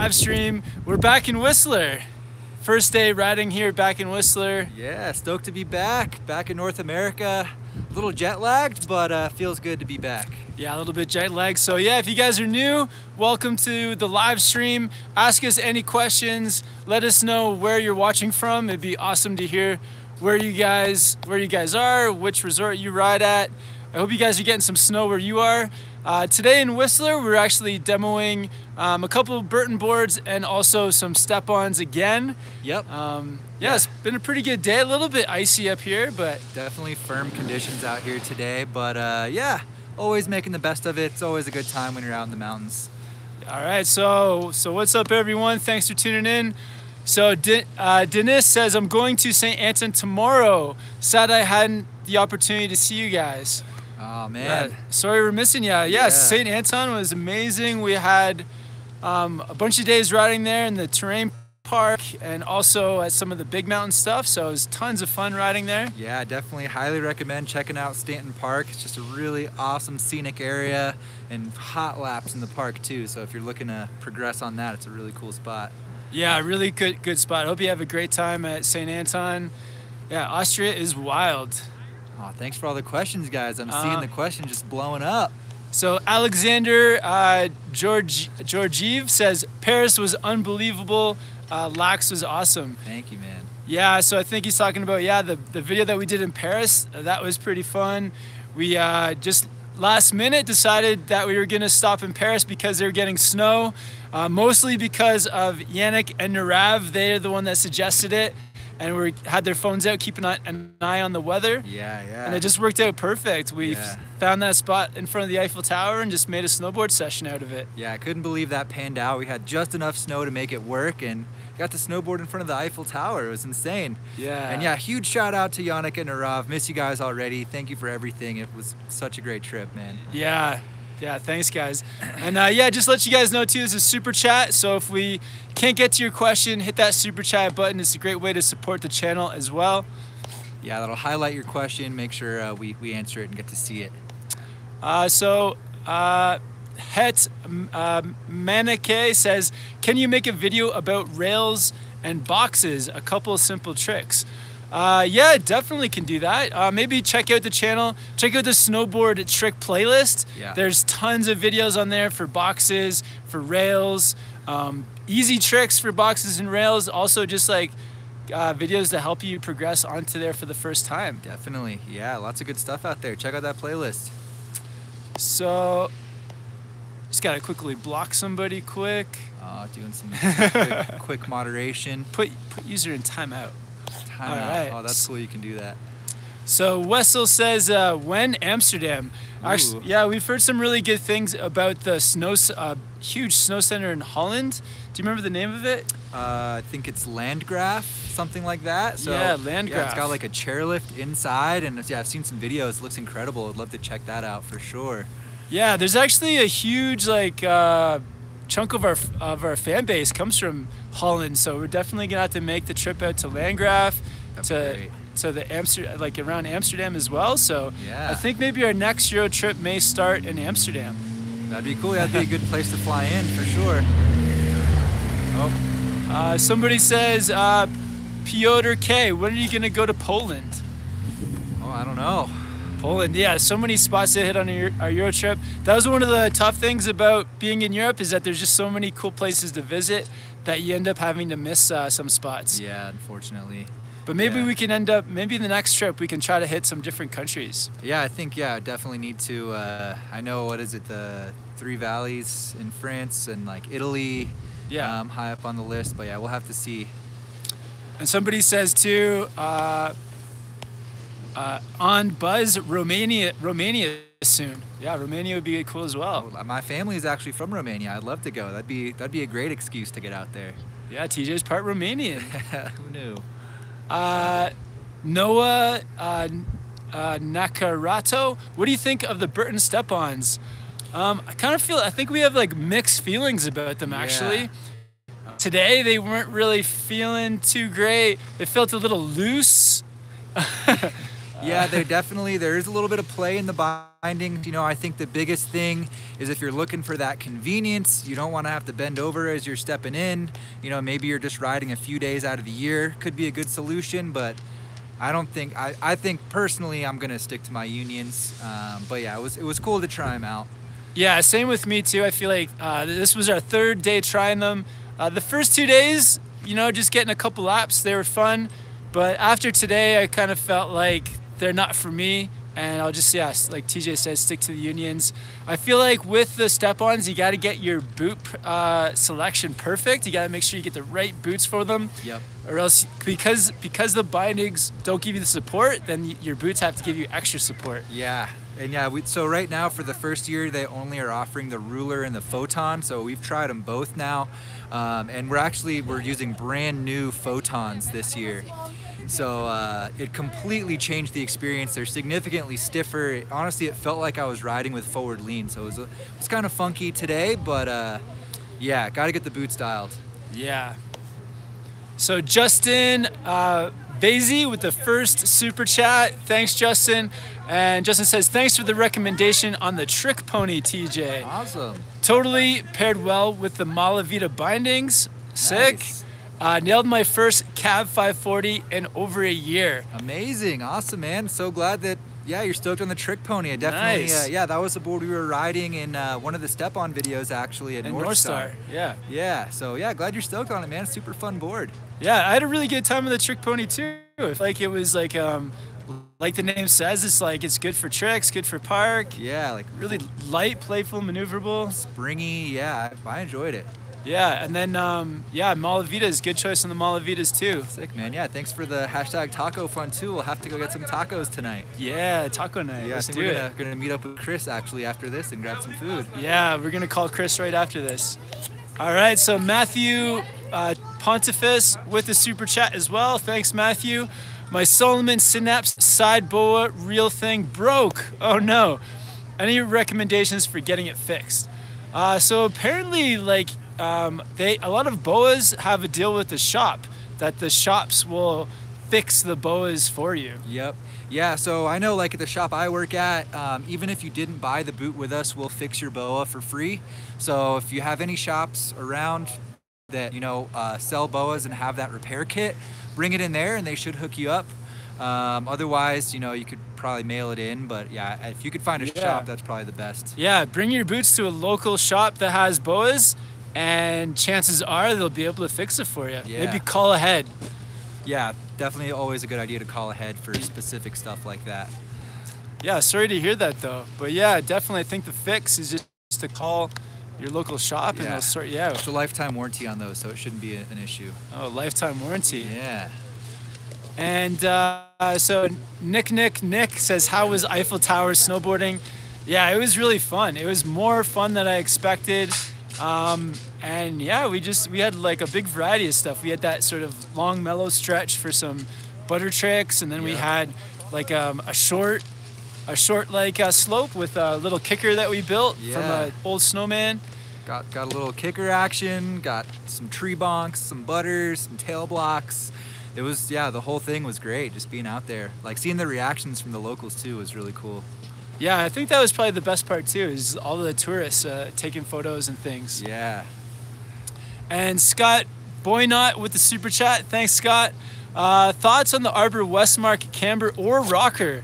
live stream. We're back in Whistler. First day riding here back in Whistler. Yeah, stoked to be back in North America. A little jet lagged, but feels good to be back. Yeah, a little bit jet lagged. So yeah, if you guys are new, welcome to the live stream. Ask us any questions. Let us know where you're watching from. It'd be awesome to hear where you guys are, which resort you ride at. I hope you guys are getting some snow where you are. Today in Whistler, we're actually demoing a couple of Burton boards and also some step-ons again. Yep. Yeah, it's been a pretty good day. A little bit icy up here, but definitely firm conditions out here today. But yeah, always making the best of it. It's always a good time when you're out in the mountains. All right, so what's up, everyone? Thanks for tuning in. So Dennis says, I'm going to St. Anton tomorrow. Sad I hadn't the opportunity to see you guys. Oh, man. Sorry we're missing you. Yeah, St. Anton was amazing. We had a bunch of days riding there in the terrain park and also at some of the big mountain stuff. So it was tons of fun riding there. Yeah, definitely highly recommend checking out Stanton Park. It's just a really awesome scenic area and hot laps in the park too. So if you're looking to progress on that, it's a really cool spot. Yeah, really good spot. Hope you have a great time at St. Anton. Yeah, Austria is wild. Oh, thanks for all the questions, guys. I'm seeing the questions just blowing up. So Alexander Georgiev says, Paris was unbelievable. Lax was awesome. Thank you, man. Yeah, so I think he's talking about, the video that we did in Paris. That was pretty fun. We just last minute decided that we were going to stop in Paris because they were getting snow. Mostly because of Yannick and Narav. They're the one that suggested it. And we had their phones out, keeping an eye on the weather. Yeah. And it just worked out perfect. We found that spot in front of the Eiffel Tower and just made a snowboard session out of it. Yeah, I couldn't believe that panned out. We had just enough snow to make it work and got to snowboard in front of the Eiffel Tower. It was insane. Yeah. And yeah, huge shout out to Yannick and Narav. Miss you guys already. Thank you for everything. It was such a great trip, man. Yeah, thanks, guys. And just let you guys know, too, this is Super Chat. So if we can't get to your question, hit that Super Chat button. It's a great way to support the channel as well. Yeah, that'll highlight your question. Make sure we answer it and get to see it. Het Manike says, can you make a video about rails and boxes? A couple of simple tricks. Yeah, definitely can do that. Maybe check out the channel. Check out the snowboard trick playlist. Yeah. There's tons of videos on there for boxes, for rails, easy tricks for boxes and rails. Also just like videos to help you progress onto there for the first time. Definitely. Yeah, lots of good stuff out there. Check out that playlist. So just gotta quickly block somebody quick. Doing some quick moderation. Put user in timeout. All right. Oh, that's cool. You can do that. So Wessel says, when Amsterdam? Actually, yeah, we've heard some really good things about the huge snow center in Holland. Do you remember the name of it? I think it's Landgraf, something like that. So, yeah, Landgraf. Yeah, it's got like a chairlift inside, and I've seen some videos. It looks incredible. I'd love to check that out for sure. Yeah, there's actually a huge chunk of our fan base comes from Holland, so we're definitely gonna have to make the trip out to Landgraf, to the around Amsterdam as well. So yeah. I think maybe our next Euro trip may start in Amsterdam. That'd be cool. That'd be a good place to fly in for sure. Somebody says, Piotr K, when are you gonna go to Poland? Oh, I don't know. Poland, yeah, so many spots to hit on our Euro trip. That was one of the tough things about being in Europe, is that there's just so many cool places to visit that you end up having to miss some spots. Yeah, unfortunately. But maybe we can maybe the next trip we can try to hit some different countries. Yeah, I think, definitely need to. I know, what is it, the Three Valleys in France and like Italy. Yeah. High up on the list, but yeah, we'll have to see. And somebody says too, on Buzz, Romania soon. Yeah, Romania would be cool as well. Oh, my family is actually from Romania. I'd love to go. That'd be a great excuse to get out there. Yeah, TJ's part Romanian. Who knew? Noah Nakarato, what do you think of the Burton step-ons? I think we have like mixed feelings about them actually. Today they weren't really feeling too great. They felt a little loose. Yeah, there is a little bit of play in the binding. You know, I think the biggest thing is if you're looking for that convenience, you don't want to have to bend over as you're stepping in. You know, maybe you're just riding a few days out of the year. Could be a good solution, but I think personally I'm gonna stick to my unions. But yeah, it was cool to try them out. Yeah, same with me too. I feel like this was our third day trying them. The first 2 days, you know, just getting a couple laps, they were fun. But after today, I kind of felt like they're not for me. And I'll just, yeah, like TJ says, stick to the unions. I feel like with the step-ons, you got to get your boot selection perfect. You got to make sure you get the right boots for them. Yep. Or else, because the bindings don't give you the support, then your boots have to give you extra support. Yeah. And yeah, so right now for the first year, they only are offering the ruler and the photon. So we've tried them both now. And we're using brand new photons this year. So it completely changed the experience. They're significantly stiffer. Honestly, it felt like I was riding with forward lean. So it was kind of funky today, but yeah, got to get the boots dialed. Yeah. So Justin Vasey with the first super chat. Thanks, Justin. And Justin says, thanks for the recommendation on the trick pony, TJ. Awesome. Totally paired well with the Malavita bindings. Sick. Nice. Nailed my first Cab 540 in over a year. Amazing. Awesome, man. So glad that, yeah, you're stoked on the trick pony. I definitely, Nice. Yeah, that was the board we were riding in one of the step-on videos, actually, at North Star. Yeah. Yeah, so yeah, glad you're stoked on it, man. Super fun board. Yeah, I had a really good time with the trick pony too. Like it was like the name says, it's like it's good for tricks, good for park. Yeah, like Really light, playful, maneuverable. springy. Yeah, I enjoyed it. Yeah, and then yeah, Malavitas, good choice on the Malavitas too. Sick, man. Yeah, thanks for the hashtag taco fun too. We'll have to go get some tacos tonight. Yeah, taco night. Yeah, Let's I do think it. we're gonna meet up with Chris actually after this and grab some food. Yeah, we're gonna call Chris right after this. All right, so Matthew Pontifex with the super chat as well. Thanks, Matthew. My Solomon Synapse side boa reel thing broke. Oh no. Any recommendations for getting it fixed? So apparently, like a lot of boas have a deal with the shop that the shops will fix the boas for you. Yep. Yeah, so I know like at the shop I work at, even if you didn't buy the boot with us, we'll fix your boa for free. So if you have any shops around that, you know, sell boas and have that repair kit, bring it in there and they should hook you up. Otherwise, you know, you could probably mail it in, but yeah, if you could find a shop, that's probably the best. Yeah, bring your boots to a local shop that has boas and chances are they'll be able to fix it for you. Yeah. Maybe call ahead. Yeah, definitely always a good idea to call ahead for specific stuff like that. Yeah, sorry to hear that though. But yeah, definitely I think the fix is just to call your local shop and they'll sort you out. It's a lifetime warranty on those, so it shouldn't be an issue. Oh, lifetime warranty. Yeah. And so Nick says, how was Eiffel Tower snowboarding? Yeah, it was really fun. It was more fun than I expected. And yeah, we had like a big variety of stuff. We had that sort of long mellow stretch for some butter tricks, and then we had like a short like slope with a little kicker that we built from an old snowman. Got a little kicker action, got some tree bonks, some butters, some tail blocks. It was, yeah, the whole thing was great, just being out there. Like seeing the reactions from the locals too was really cool. Yeah, I think that was probably the best part too, is all of the tourists taking photos and things. Yeah. And Scott Boynott with the super chat. Thanks, Scott. Thoughts on the Arbor Westmark camber or rocker?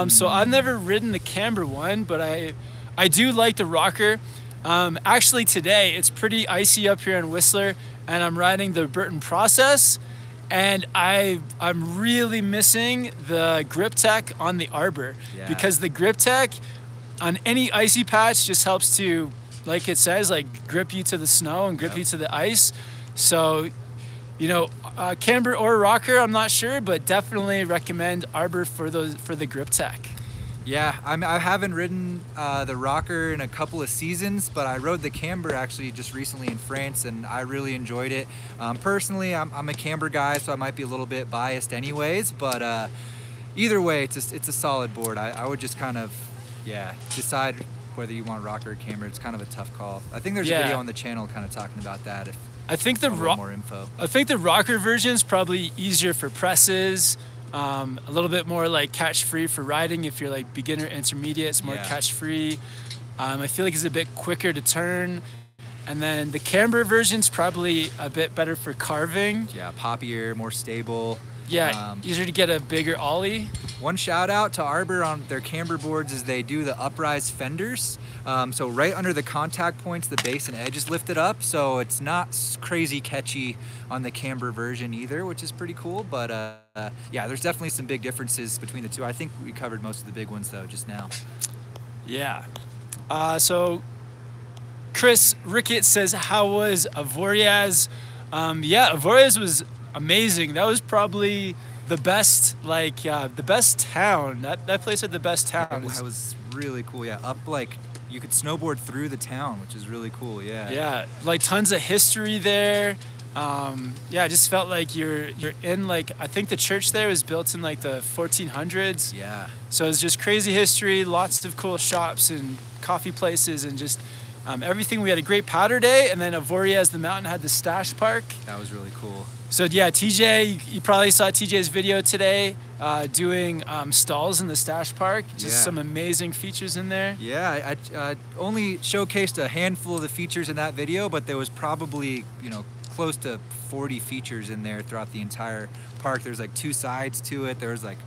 So I've never ridden the camber one, but I do like the rocker. Actually today, it's pretty icy up here in Whistler, and I'm riding the Burton Process, and I'm really missing the grip tech on the Arbor, because the grip tech on any icy patch just helps to, like it says, like grip you to the snow and grip you to the ice. So, you know, camber or rocker, I'm not sure, but definitely recommend Arbor for the grip tech. Yeah, I haven't ridden the rocker in a couple of seasons, but I rode the camber actually just recently in France, and I really enjoyed it. Personally, I'm a camber guy, so I might be a little bit biased anyways, but either way, it's a solid board. I would just kind of, decide whether you want rocker or camber. It's kind of a tough call. I think there's a video on the channel kind of talking about that. If I think the more info. I think the rocker version is probably easier for presses. A little bit more like catch-free for riding. If you're like beginner intermediate, it's more catch-free. I feel like it's a bit quicker to turn. And then the camber version's probably a bit better for carving. Yeah, poppier, more stable. Yeah, easier to get a bigger ollie. One shout out to Arbor on their camber boards is they do the uprise fenders. So right under the contact points, the base and edge is lifted up. So it's not crazy catchy on the camber version either, which is pretty cool. But yeah, there's definitely some big differences between the two. I think we covered most of the big ones though just now. Yeah. So Chris Rickett says, how was Avoriaz? Yeah, Avoriaz was amazing. That was probably the best, like the best town. That place had the best town. That was really cool. Yeah, up like you could snowboard through the town, which is really cool. Yeah. Yeah, like tons of history there. Yeah, I just felt like you're in like, I think the church there was built in like the 1400s. Yeah. So it's just crazy history, lots of cool shops and coffee places and just everything. We had a great powder day, and then Avoriaz, the mountain, had the stache park. That was really cool. So yeah, TJ, you probably saw TJ's video today doing stalls in the stache park. Just some amazing features in there. Yeah, I only showcased a handful of the features in that video, but there was probably, you know, close to 40 features in there throughout the entire park. There's like 2 sides to it. There's like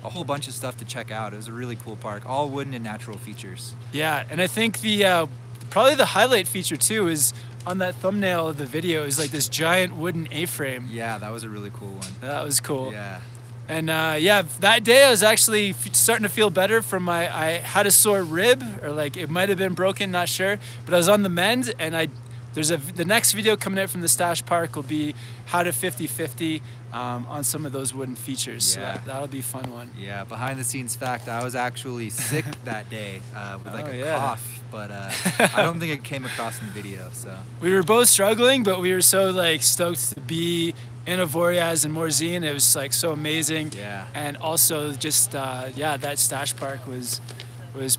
a whole bunch of stuff to check out. It was a really cool park, all wooden and natural features. Yeah, and I think the probably the highlight feature too is on that thumbnail of the video is like this giant wooden A-frame. Yeah, that was a really cool one. That was cool. Yeah. And yeah, that day I was actually starting to feel better from I had a sore rib, or like it might have been broken, not sure, but I was on the mend, and the next video coming out from the stache park will be how to 50-50 on some of those wooden features. Yeah. So that'll be a fun one. Yeah, behind the scenes fact, I was actually sick that day with like a cough, but I don't think it came across in the video. So we were both struggling, but we were so like stoked to be in Avoriaz and Morzine. It was like so amazing. Yeah. And also just yeah, that stache park was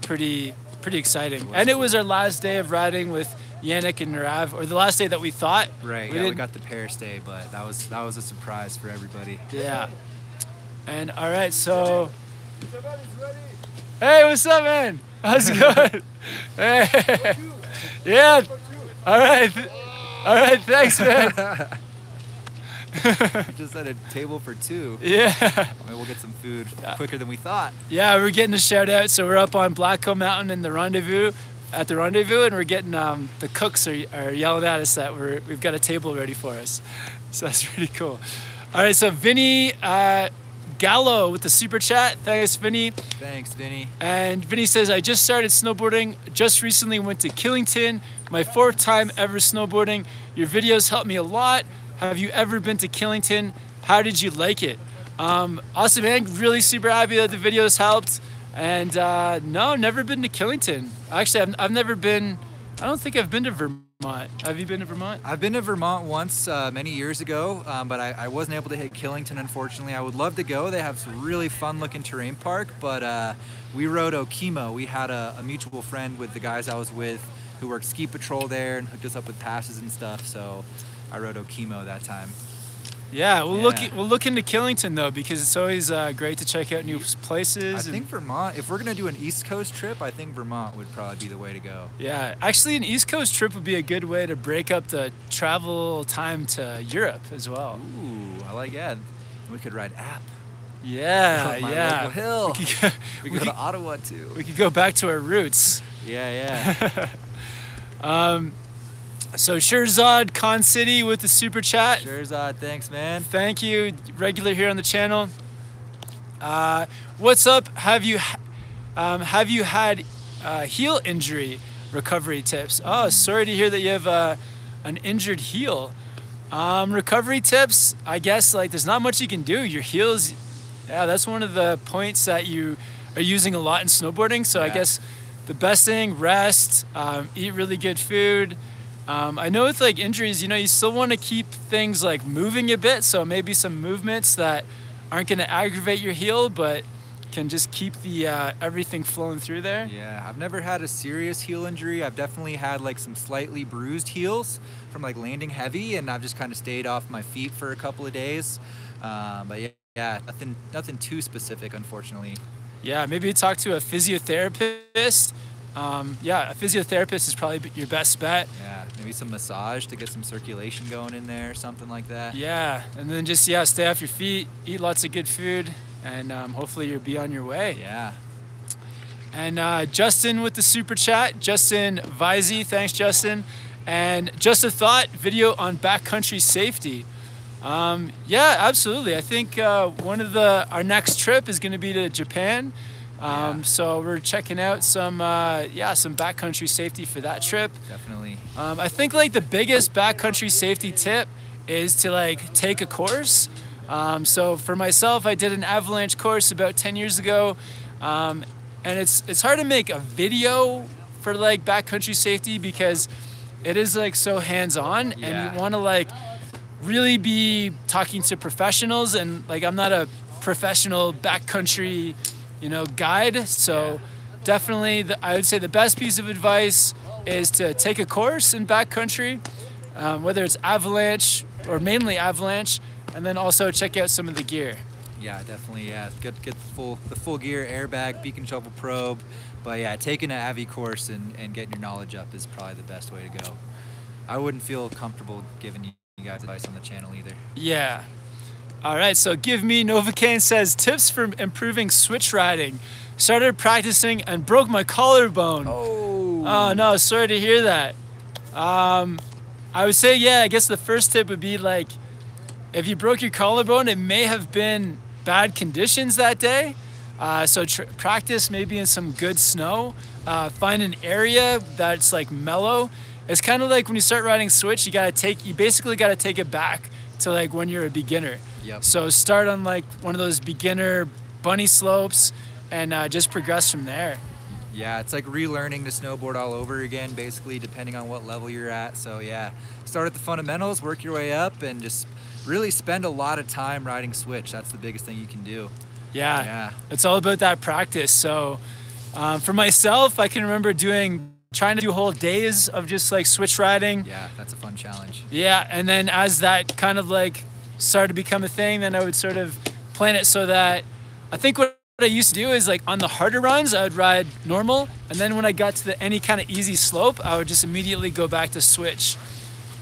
pretty exciting. It was our last day of riding with Yannick and Narav, or the last day that we thought. Right. We got the Paris day, but that was a surprise for everybody. Yeah. And all right, so hey, what's up, man? How's it going? Hey. Yeah. All right. Thanks, man. Just at a table for 2. Yeah. Maybe we'll get some food quicker than we thought. Yeah, we're getting a shout out. So we're up on Blackcomb Mountain in the rendezvous, and we're getting the cooks are yelling at us that we've got a table ready for us. So that's really cool. All right, so Vinny Gallo with the super chat. Thanks, Vinny. Thanks, Vinny. And Vinny says, I just started snowboarding. Just recently went to Killington. My 4th time ever snowboarding. Your videos helped me a lot. Have you ever been to Killington? How did you like it? Awesome, man. Really super happy that the videos helped. And no, never been to Killington. Actually, I've never been. I don't think I've been to Vermont. Have you been to Vermont? I've been to Vermont once many years ago, but I wasn't able to hit Killington, unfortunately. I would love to go. They have some really fun-looking terrain park, but we rode Okemo. We had a mutual friend with the guys I was with who worked ski patrol there and hooked us up with passes and stuff, so I rode Okemo that time. Yeah, we'll look into Killington though, because it's always great to check out new places. I think Vermont, if we're gonna do an East Coast trip, I think Vermont would probably be the way to go. Yeah, actually an East Coast trip would be a good way to break up the travel time to Europe as well. Ooh, I like that. We could ride App. Yeah, my local hill. We could go to Ottawa too. We could go back to our roots. Yeah. So Shirzad Khan City with the super chat. Shirzad, thanks, man. Thank you, regular here on the channel. What's up? Have you had heel injury recovery tips? Oh, sorry to hear that you have an injured heel. Recovery tips, I guess, like there's not much you can do. Your heels, yeah, that's one of the points that you are using a lot in snowboarding. So I guess the best thing, rest, eat really good food. I know with like injuries, you know, you still want to keep things like moving a bit. So maybe some movements that aren't going to aggravate your heel, but can just keep the everything flowing through there. Yeah, I've never had a serious heel injury. I've definitely had like some slightly bruised heels from like landing heavy, and I've just kind of stayed off my feet for a couple of days. But yeah, Yeah, nothing too specific, unfortunately. Yeah, maybe talk to a physiotherapist. Yeah, a physiotherapist is probably your best bet. Yeah, maybe some massage to get some circulation going in there, something like that. Yeah, and then just, yeah, stay off your feet, eat lots of good food, and hopefully you'll be on your way. Yeah. And Justin with the super chat, Justin Visey, thanks Justin. And just a thought, video on backcountry safety. Yeah, absolutely. I think our next trip is going to be to Japan. So we're checking out some backcountry safety for that trip. Definitely. I think like the biggest backcountry safety tip is to like take a course. So for myself, I did an avalanche course about 10 years ago. And it's hard to make a video for like backcountry safety because it is like so hands-on, and you want to like really be talking to professionals, and like I'm not a professional backcountry, guide. So definitely I would say the best piece of advice is to take a course in backcountry, whether it's avalanche or mainly avalanche, and then also check out some of the gear. Yeah, definitely. Yeah, get the full gear, airbag, beacon shovel probe. But yeah, taking an Avi course and getting your knowledge up is probably the best way to go. I wouldn't feel comfortable giving you guys advice on the channel either. Yeah. All right, so Give Me Novocaine says, tips for improving switch riding. Started practicing and broke my collarbone. Oh no, sorry to hear that. I would say, yeah, I guess the first tip would be like, if you broke your collarbone, it may have been bad conditions that day. So practice maybe in some good snow. Find an area that's like mellow. It's kind of like when you start riding switch, you basically got to take it back to like when you're a beginner. Yep. So start on like one of those beginner bunny slopes and just progress from there. Yeah, it's like relearning to snowboard all over again, basically, depending on what level you're at. So yeah, start at the fundamentals, work your way up, and just really spend a lot of time riding switch. That's the biggest thing you can do. Yeah. It's all about that practice. So for myself, I can remember trying to do whole days of just like switch riding. Yeah, that's a fun challenge. Yeah, and then as that kind of like started to become a thing, then I would sort of plan it so that I think what I used to do is like on the harder runs, I would ride normal, and then when I got to any kind of easy slope, I would just immediately go back to switch.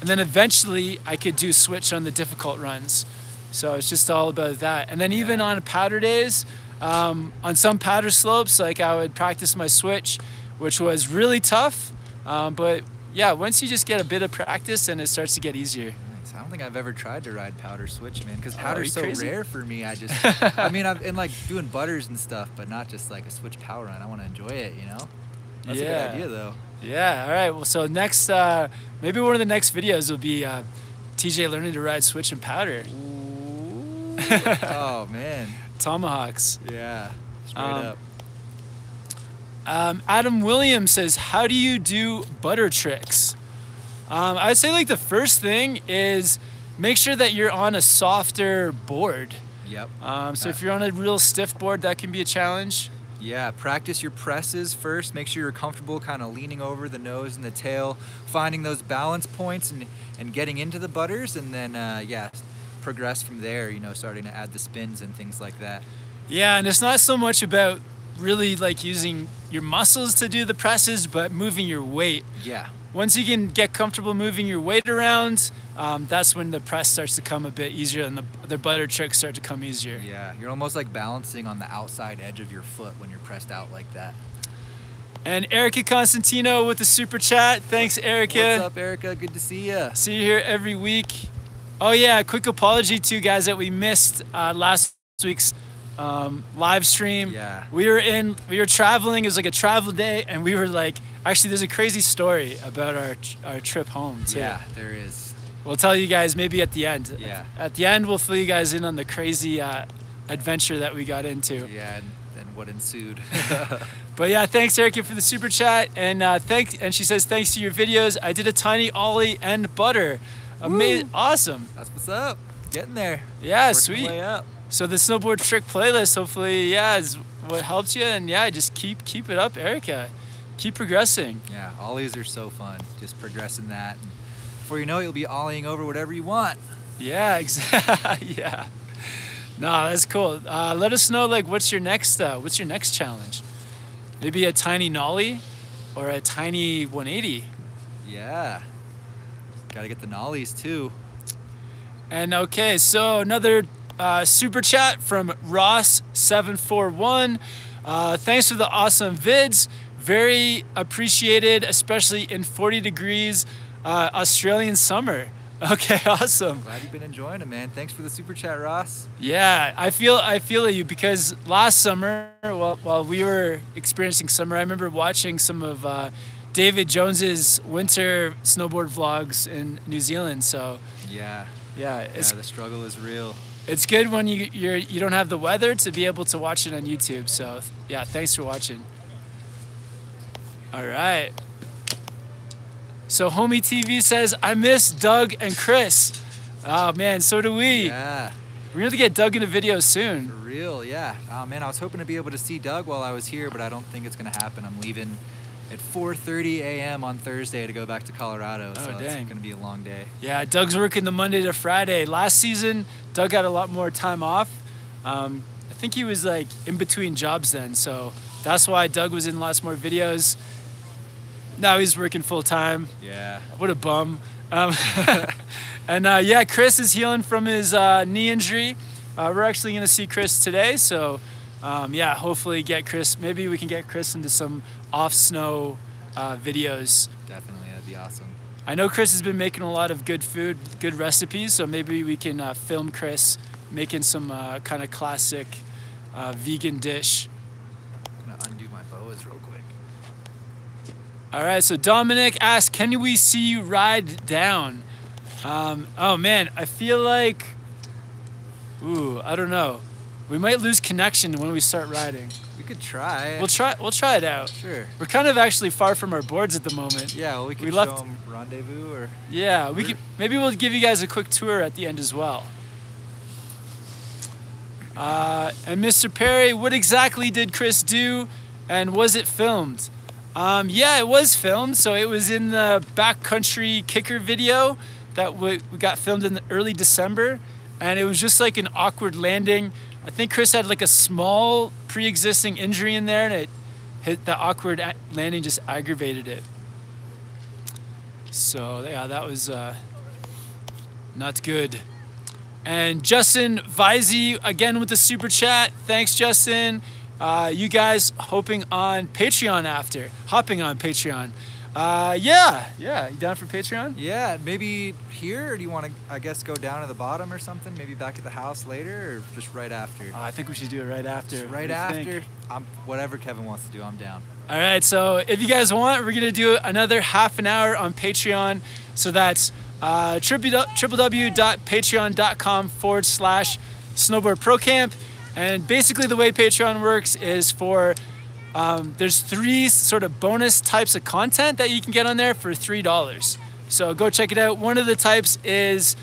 And then eventually I could do switch on the difficult runs. So it's just all about that. And then even on powder days, on some powder slopes, like I would practice my switch, which was really tough. But yeah, once you just get a bit of practice, and it starts to get easier. I don't think I've ever tried to ride powder switch, man, because powder's so rare for me. I mean, I've been like doing butters and stuff, but not just like a switch power run. I want to enjoy it, That's a good idea, though. Yeah, all right. Well, so next, maybe one of the next videos will be TJ learning to ride switch and powder. Ooh. Oh, man. Tomahawks. Yeah, straight up. Adam Williams says, how do you do butter tricks? I'd say like the first thing is make sure that you're on a softer board. Yep. So if you're on a real stiff board, that can be a challenge. Yeah, practice your presses first. Make sure you're comfortable kind of leaning over the nose and the tail, finding those balance points and getting into the butters, and then, progress from there, starting to add the spins and things like that. Yeah, and it's not so much about really like using your muscles to do the presses, but moving your weight. Yeah. Once you can get comfortable moving your weight around, that's when the press starts to come a bit easier and the butter tricks start to come easier. Yeah, you're almost like balancing on the outside edge of your foot when you're pressed out like that. And Erica Constantino with the super chat. Thanks, Erica. What's up, Erica? Good to see you. See you here every week. Oh yeah, quick apology to you guys that we missed last week's live stream. Yeah. We were traveling. It was like a travel day, and we were like, actually, there's a crazy story about our trip home too. Yeah, there is. We'll tell you guys maybe at the end. Yeah. At the end, we'll fill you guys in on the crazy adventure that we got into. Yeah, and what ensued. But yeah, thanks Erica for the super chat, and she says thanks to your videos, I did a tiny ollie and butter. Amazing, awesome. That's what's up. Getting there. Yeah, Working sweet. way up. So the snowboard trick playlist, hopefully, is what helps you, and yeah, just keep it up, Erica. Keep progressing. Yeah, ollies are so fun. Just progressing that, and before you know it, you'll be ollieing over whatever you want. Yeah, exactly. Yeah. No, that's cool. Let us know, like, what's your next challenge? Maybe a tiny nollie or a tiny 180. Yeah. Gotta get the nollies too. And okay, so another super chat from Ross741. Thanks for the awesome vids. Very appreciated, especially in 40 degrees Australian summer. Okay, awesome. Glad you've been enjoying it, man. Thanks for the super chat, Ross. Yeah, I feel you, because last summer, while we were experiencing summer, I remember watching some of David Jones's winter snowboard vlogs in New Zealand. So yeah, the struggle is real. It's good when you don't have the weather to be able to watch it on YouTube. So yeah, thanks for watching. All right. So Homie TV says, I miss Doug and Chris. Oh man, so do we. Yeah. We're gonna get Doug in a video soon. For real, yeah. Oh man, I was hoping to be able to see Doug while I was here, but I don't think it's gonna happen. I'm leaving at 4:30 a.m. on Thursday to go back to Colorado, so it's gonna be a long day. Yeah, Doug's working the Monday to Friday. Last season, Doug had a lot more time off. I think he was like in between jobs then, so that's why Doug was in lots more videos. Now he's working full time. Yeah. What a bum. And yeah, Chris is healing from his knee injury. We're actually gonna see Chris today, so yeah, hopefully maybe we can get Chris into some off-snow videos. Definitely, that'd be awesome. I know Chris has been making a lot of good food, good recipes, so maybe we can film Chris making some kind of classic vegan dish. I'm gonna undo my boas real quick. All right, so Dominic asked, can we see you ride down? Oh man, I feel like, I don't know. We might lose connection when we start riding. We could try. We'll try it out. Sure. We're kind of actually far from our boards at the moment. Yeah, well, we could show them rendezvous or. Yeah, maybe we'll give you guys a quick tour at the end as well. And Mr. Perry, what exactly did Chris do, and was it filmed? Yeah, it was filmed. So it was in the Backcountry kicker video that we got filmed in early December, and it was just like an awkward landing. I think Chris had like a small pre-existing injury in there, and it hit the awkward landing, just aggravated it. So yeah, that was not good. And Justin Visey again with the super chat. Thanks, Justin. You guys hopping on Patreon. Yeah, you down for Patreon? Yeah, maybe here, or do you want to, I guess, go down to the bottom or something? Maybe back at the house later, or just right after? I think we should do it right after. Just right after? Whatever Kevin wants to do, I'm down. All right, so if you guys want, we're going to do another half an hour on Patreon. So that's www.patreon.com/SnowboardProCamp. And basically the way Patreon works is there's 3 sort of bonus types of content that you can get on there for $3. So go check it out. One of the types is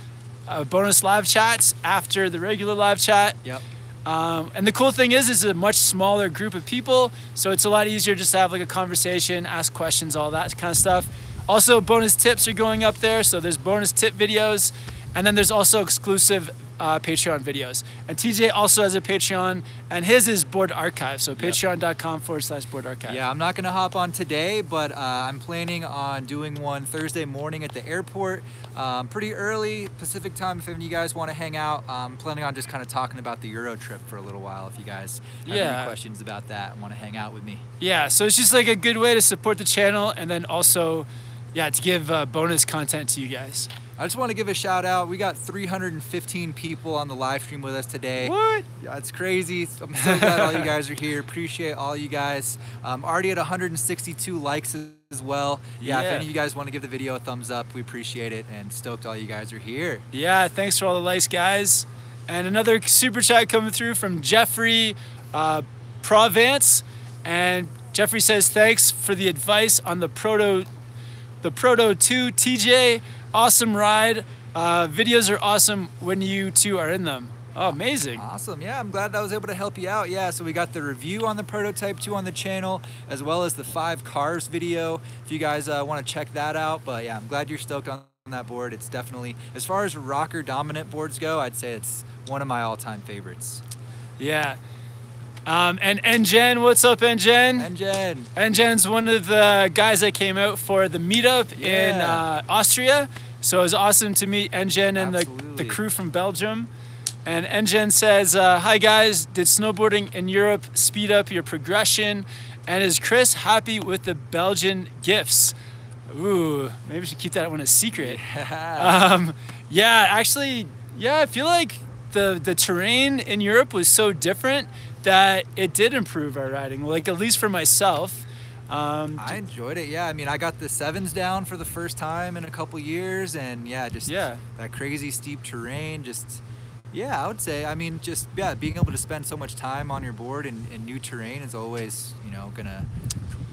bonus live chats after the regular live chat. Yep. And the cool thing is it's a much smaller group of people, so it's a lot easier just to have like a conversation, ask questions, all that kind of stuff. Also, bonus tips are going up there, so there's bonus tip videos, and then there's also exclusive Patreon videos. And TJ also has a Patreon, and his is Board Archive, so patreon.com/Board Archive. Yeah, I'm not going to hop on today, but I'm planning on doing one Thursday morning at the airport, pretty early Pacific time. If any of you guys want to hang out, I'm planning on just kind of talking about the Euro trip for a little while. If you guys have any questions about that and want to hang out with me. Yeah, so it's just like a good way to support the channel, and then also, to give bonus content to you guys. I just want to give a shout out. We got 315 people on the live stream with us today. What? Yeah, it's crazy. I'm so glad all you guys are here. Appreciate all you guys. Already at 162 likes as well. Yeah, if any of you guys want to give the video a thumbs up, we appreciate it, and stoked all you guys are here. Yeah, thanks for all the likes, guys. And another super chat coming through from Jeffrey Provence. And Jeffrey says, thanks for the advice on the Proto 2 TJ. Awesome ride. Videos are awesome when you two are in them. Oh, amazing. Awesome. Yeah, I'm glad I was able to help you out. Yeah, so we got the review on the Prototype 2 on the channel, as well as the 5 cars video, if you guys want to check that out. But yeah, I'm glad you're stoked on that board. It's definitely, as far as rocker dominant boards go, I'd say it's one of my all-time favorites. Yeah. And Ngen, what's up, Ngen? Ngen's one of the guys that came out for the meetup in Austria. So it was awesome to meet Ngen and the crew from Belgium. And Ngen says, hi guys, did snowboarding in Europe speed up your progression? And is Chris happy with the Belgian gifts? Ooh, maybe we should keep that one a secret. Yeah, actually, yeah, I feel like the terrain in Europe was so different that it did improve our riding, like at least for myself. I enjoyed it, yeah. I mean, I got the sevens down for the first time in a couple years, and yeah, just that crazy steep terrain, just, yeah, I would say, I mean, just, yeah, being able to spend so much time on your board in new terrain is always, you know, gonna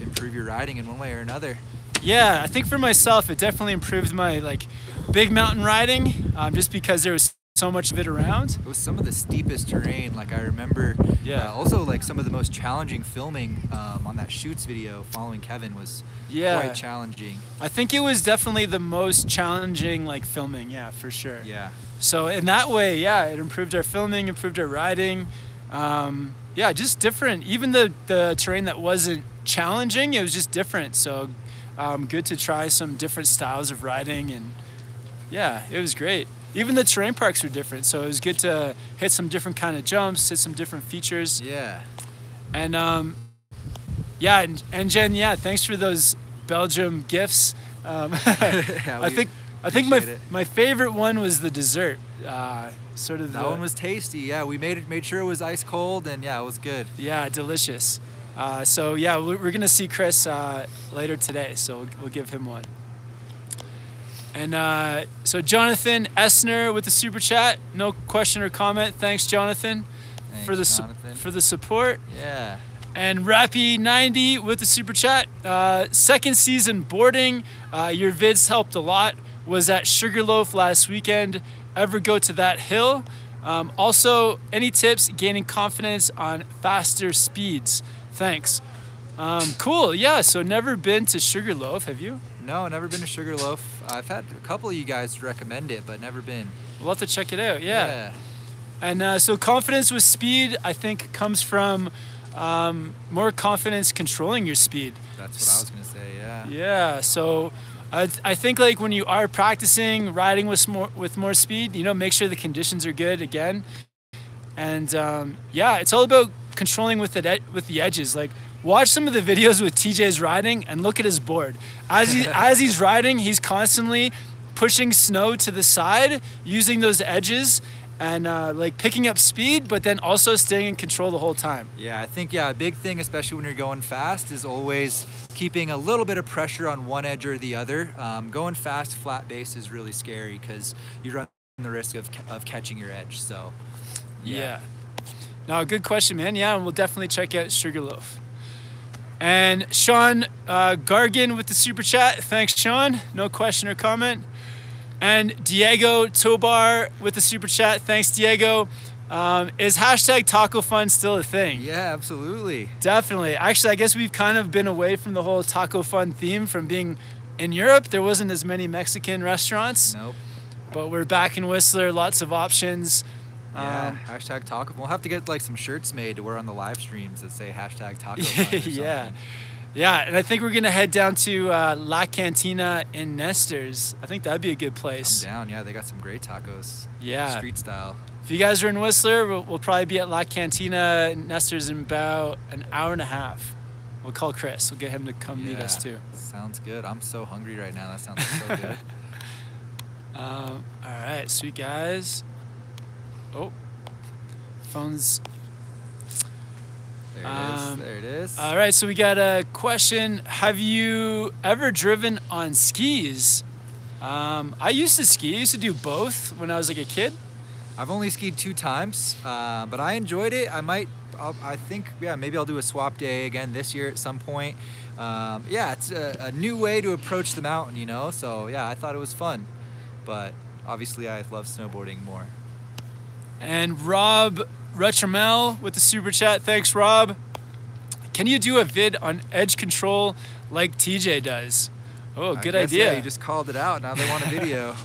improve your riding in one way or another. Yeah, I think for myself, it definitely improved my, like, big mountain riding, just because there was so much of it around. It was some of the steepest terrain, like I remember. Yeah. Also, like some of the most challenging filming on that shoots video following Kevin was quite challenging. I think it was definitely the most challenging, like, filming, yeah, for sure. Yeah. So in that way, yeah, it improved our filming, improved our riding. Yeah, just different. Even the terrain that wasn't challenging, it was just different. So good to try some different styles of riding, and yeah, it was great. Even the terrain parks were different, so it was good to hit some different kind of jumps, hit some different features. Yeah. And yeah, and Jen, yeah, thanks for those Belgium gifts. Yeah, I think my favorite one was the dessert. Sort of that one was tasty. Yeah, we made sure it was ice cold, and yeah, it was good. Yeah, delicious. So yeah, we're gonna see Chris later today, so we'll give him one. And so Jonathan Essner with the super chat, no question or comment. Thanks, Jonathan, for the support. Yeah. And Rappy90 with the super chat. Second season boarding. Your vids helped a lot. Was at Sugarloaf last weekend. Ever go to that hill? Also, any tips gaining confidence on faster speeds? Thanks. Cool. Yeah. So never been to Sugarloaf, have you? No, never been to Sugarloaf. I've had a couple of you guys recommend it, but never been. We'll have to check it out. Yeah. And so confidence with speed, I think, comes from more confidence controlling your speed. That's what I was gonna say. Yeah. Yeah. So I think, like, when you are practicing riding with more speed, you know, make sure the conditions are good again. And yeah, it's all about controlling with the edges. Like, watch some of the videos with TJ's riding and look at his board. As he's riding, he's constantly pushing snow to the side, using those edges, and like picking up speed, but then also staying in control the whole time. Yeah, I think, yeah, a big thing, especially when you're going fast, is always keeping a little bit of pressure on one edge or the other. Going fast, flat base is really scary because you run the risk of catching your edge. So, yeah. No, good question, man. Yeah, and we'll definitely check out Sugarloaf. And Sean Gargan with the super chat. Thanks, Sean. No question or comment. And Diego Tobar with the super chat. Thanks, Diego. Is hashtag Taco Fun still a thing? Yeah, absolutely. Definitely. Actually, I guess we've kind of been away from the whole Taco Fun theme from being in Europe. There wasn't as many Mexican restaurants. Nope. But we're back in Whistler. Lots of options. Yeah, hashtag Taco. We'll have to get like some shirts made to wear on the live streams that say hashtag Taco Fun. Yeah. Yeah, and I think we're going to head down to La Cantina in Nesters. I think that'd be a good place. I'm down, yeah. They got some great tacos. Yeah. Street style. If you guys are in Whistler, we'll probably be at La Cantina in Nesters in about an hour and a half. We'll call Chris. We'll get him to come meet us too. Sounds good. I'm so hungry right now. That sounds so good. All right, sweet guys. Oh, phone's... There it is. All right, so we got a question. Have you ever driven on skis? I used to ski. I used to do both when I was like a kid. I've only skied 2 times, but I enjoyed it. I think, yeah, maybe I'll do a swap day again this year at some point. Yeah, it's a new way to approach the mountain, you know? So, yeah, I thought it was fun. But obviously, I love snowboarding more. And Rob Retramel with the super chat. Thanks, Rob. Can you do a vid on edge control like TJ does? Oh, good guess, idea. Yeah, you just called it out. Now they want a video.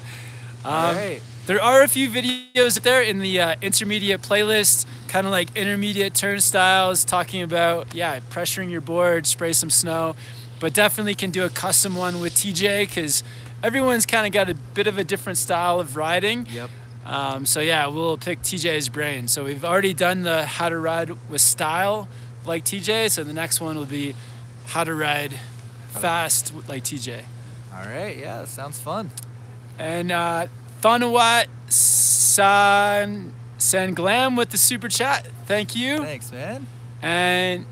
All right. There are a few videos there in the intermediate playlist, kind of like intermediate turnstiles, talking about, pressuring your board, spray some snow, but definitely can do a custom one with TJ because everyone's kind of got a bit of a different style of riding. Yep. So yeah, we'll pick TJ's brain. So we've already done the how to ride with style like TJ, so the next one will be how to ride fast like TJ. All right, yeah, that sounds fun. And Thanawat Sanglam with the super chat. Thank you. Thanks, man. And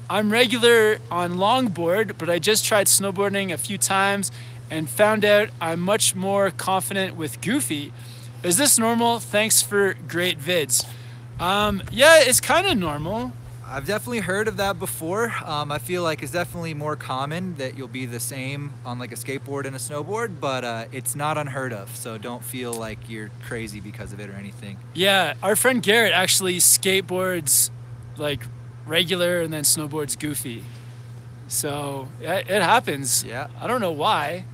I'm regular on longboard, but I just tried snowboarding a few times and found out I'm much more confident with goofy. Is this normal? Thanks for great vids. Yeah, it's kind of normal. I've definitely heard of that before. I feel like it's definitely more common that you'll be the same on like a skateboard and a snowboard, but it's not unheard of. So don't feel like you're crazy because of it or anything. Yeah, our friend Garrett actually skateboards like regular and then snowboards goofy. So it happens. Yeah. I don't know why.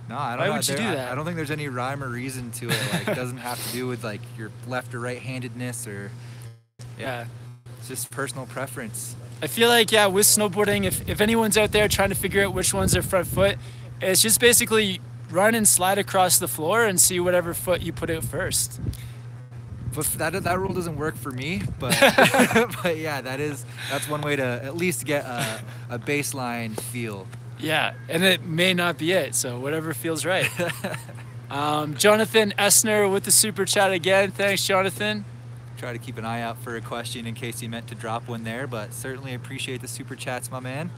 No, I don't Why know. would you do that? I don't think there's any rhyme or reason to it. Like, it doesn't have to do with like your left or right-handedness or. Yeah. It's just personal preference. I feel like, with snowboarding, if anyone's out there trying to figure out which one's their front foot, it's just basically run and slide across the floor and see whatever foot you put out first. But that rule doesn't work for me, but but yeah, that's one way to at least get a baseline feel. Yeah, and it may not be it, so whatever feels right. Jonathan Essner with the super chat again. Thanks, Jonathan. Try to keep an eye out for a question in case you meant to drop one there, but certainly appreciate the super chats, my man.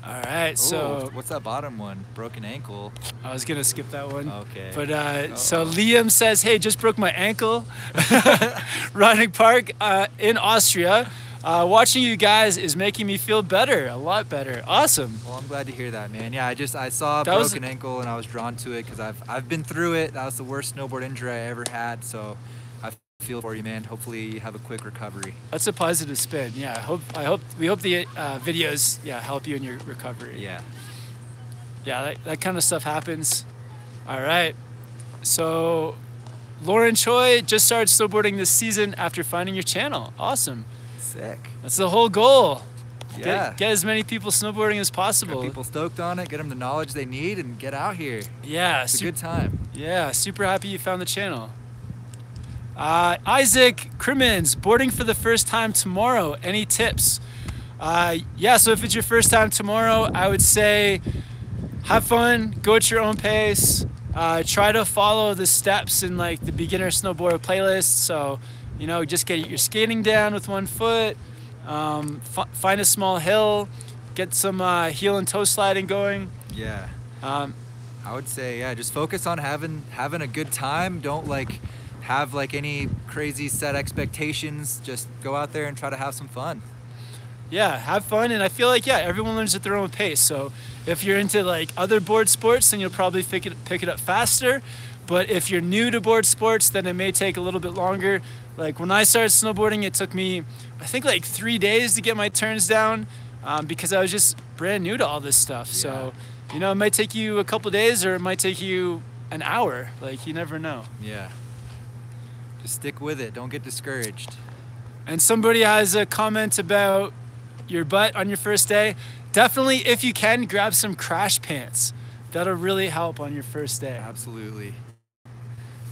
All right, so what's that bottom one? Broken ankle. I was gonna skip that one. Okay. But so Liam says, "Hey, just broke my ankle riding park in Austria. Watching you guys is making me feel better, a lot better. Awesome." Well, I'm glad to hear that, man. Yeah, I saw a broken ankle and I was drawn to it because I've been through it. That was the worst snowboard injury I ever had, so I feel for you, man. Hopefully you have a quick recovery. That's a positive spin. Yeah, we hope the videos help you in your recovery. Yeah, that kind of stuff happens. All right, so Lauren Choi just started snowboarding this season after finding your channel. Awesome. Sick. That's the whole goal. Yeah. Get as many people snowboarding as possible. Get people stoked on it, get them the knowledge they need, and get out here. Yeah. It's a good time. Yeah, super happy you found the channel. Isaac Crimmins, boarding for the first time tomorrow. Any tips? Yeah, so if it's your first time tomorrow, I would say have fun, go at your own pace. Try to follow the steps in like the beginner snowboard playlist. So, just get your skating down with one foot, find a small hill, get some heel and toe sliding going. Yeah. I would say, just focus on having a good time. Don't have any crazy set expectations. Just go out there and try to have some fun. Yeah, have fun, and I feel like everyone learns at their own pace. So if you're into other board sports, then you'll probably pick it up faster. But if you're new to board sports, then it may take a little bit longer. Like when I started snowboarding, it took me, I think 3 days to get my turns down because I was just brand new to all this stuff. Yeah. So, it might take you a couple days or it might take you an hour. You never know. Yeah. Just stick with it. Don't get discouraged. And somebody has a comment about your butt on your first day. Definitely, if you can, grab some crash pants. That'll really help on your first day. Absolutely.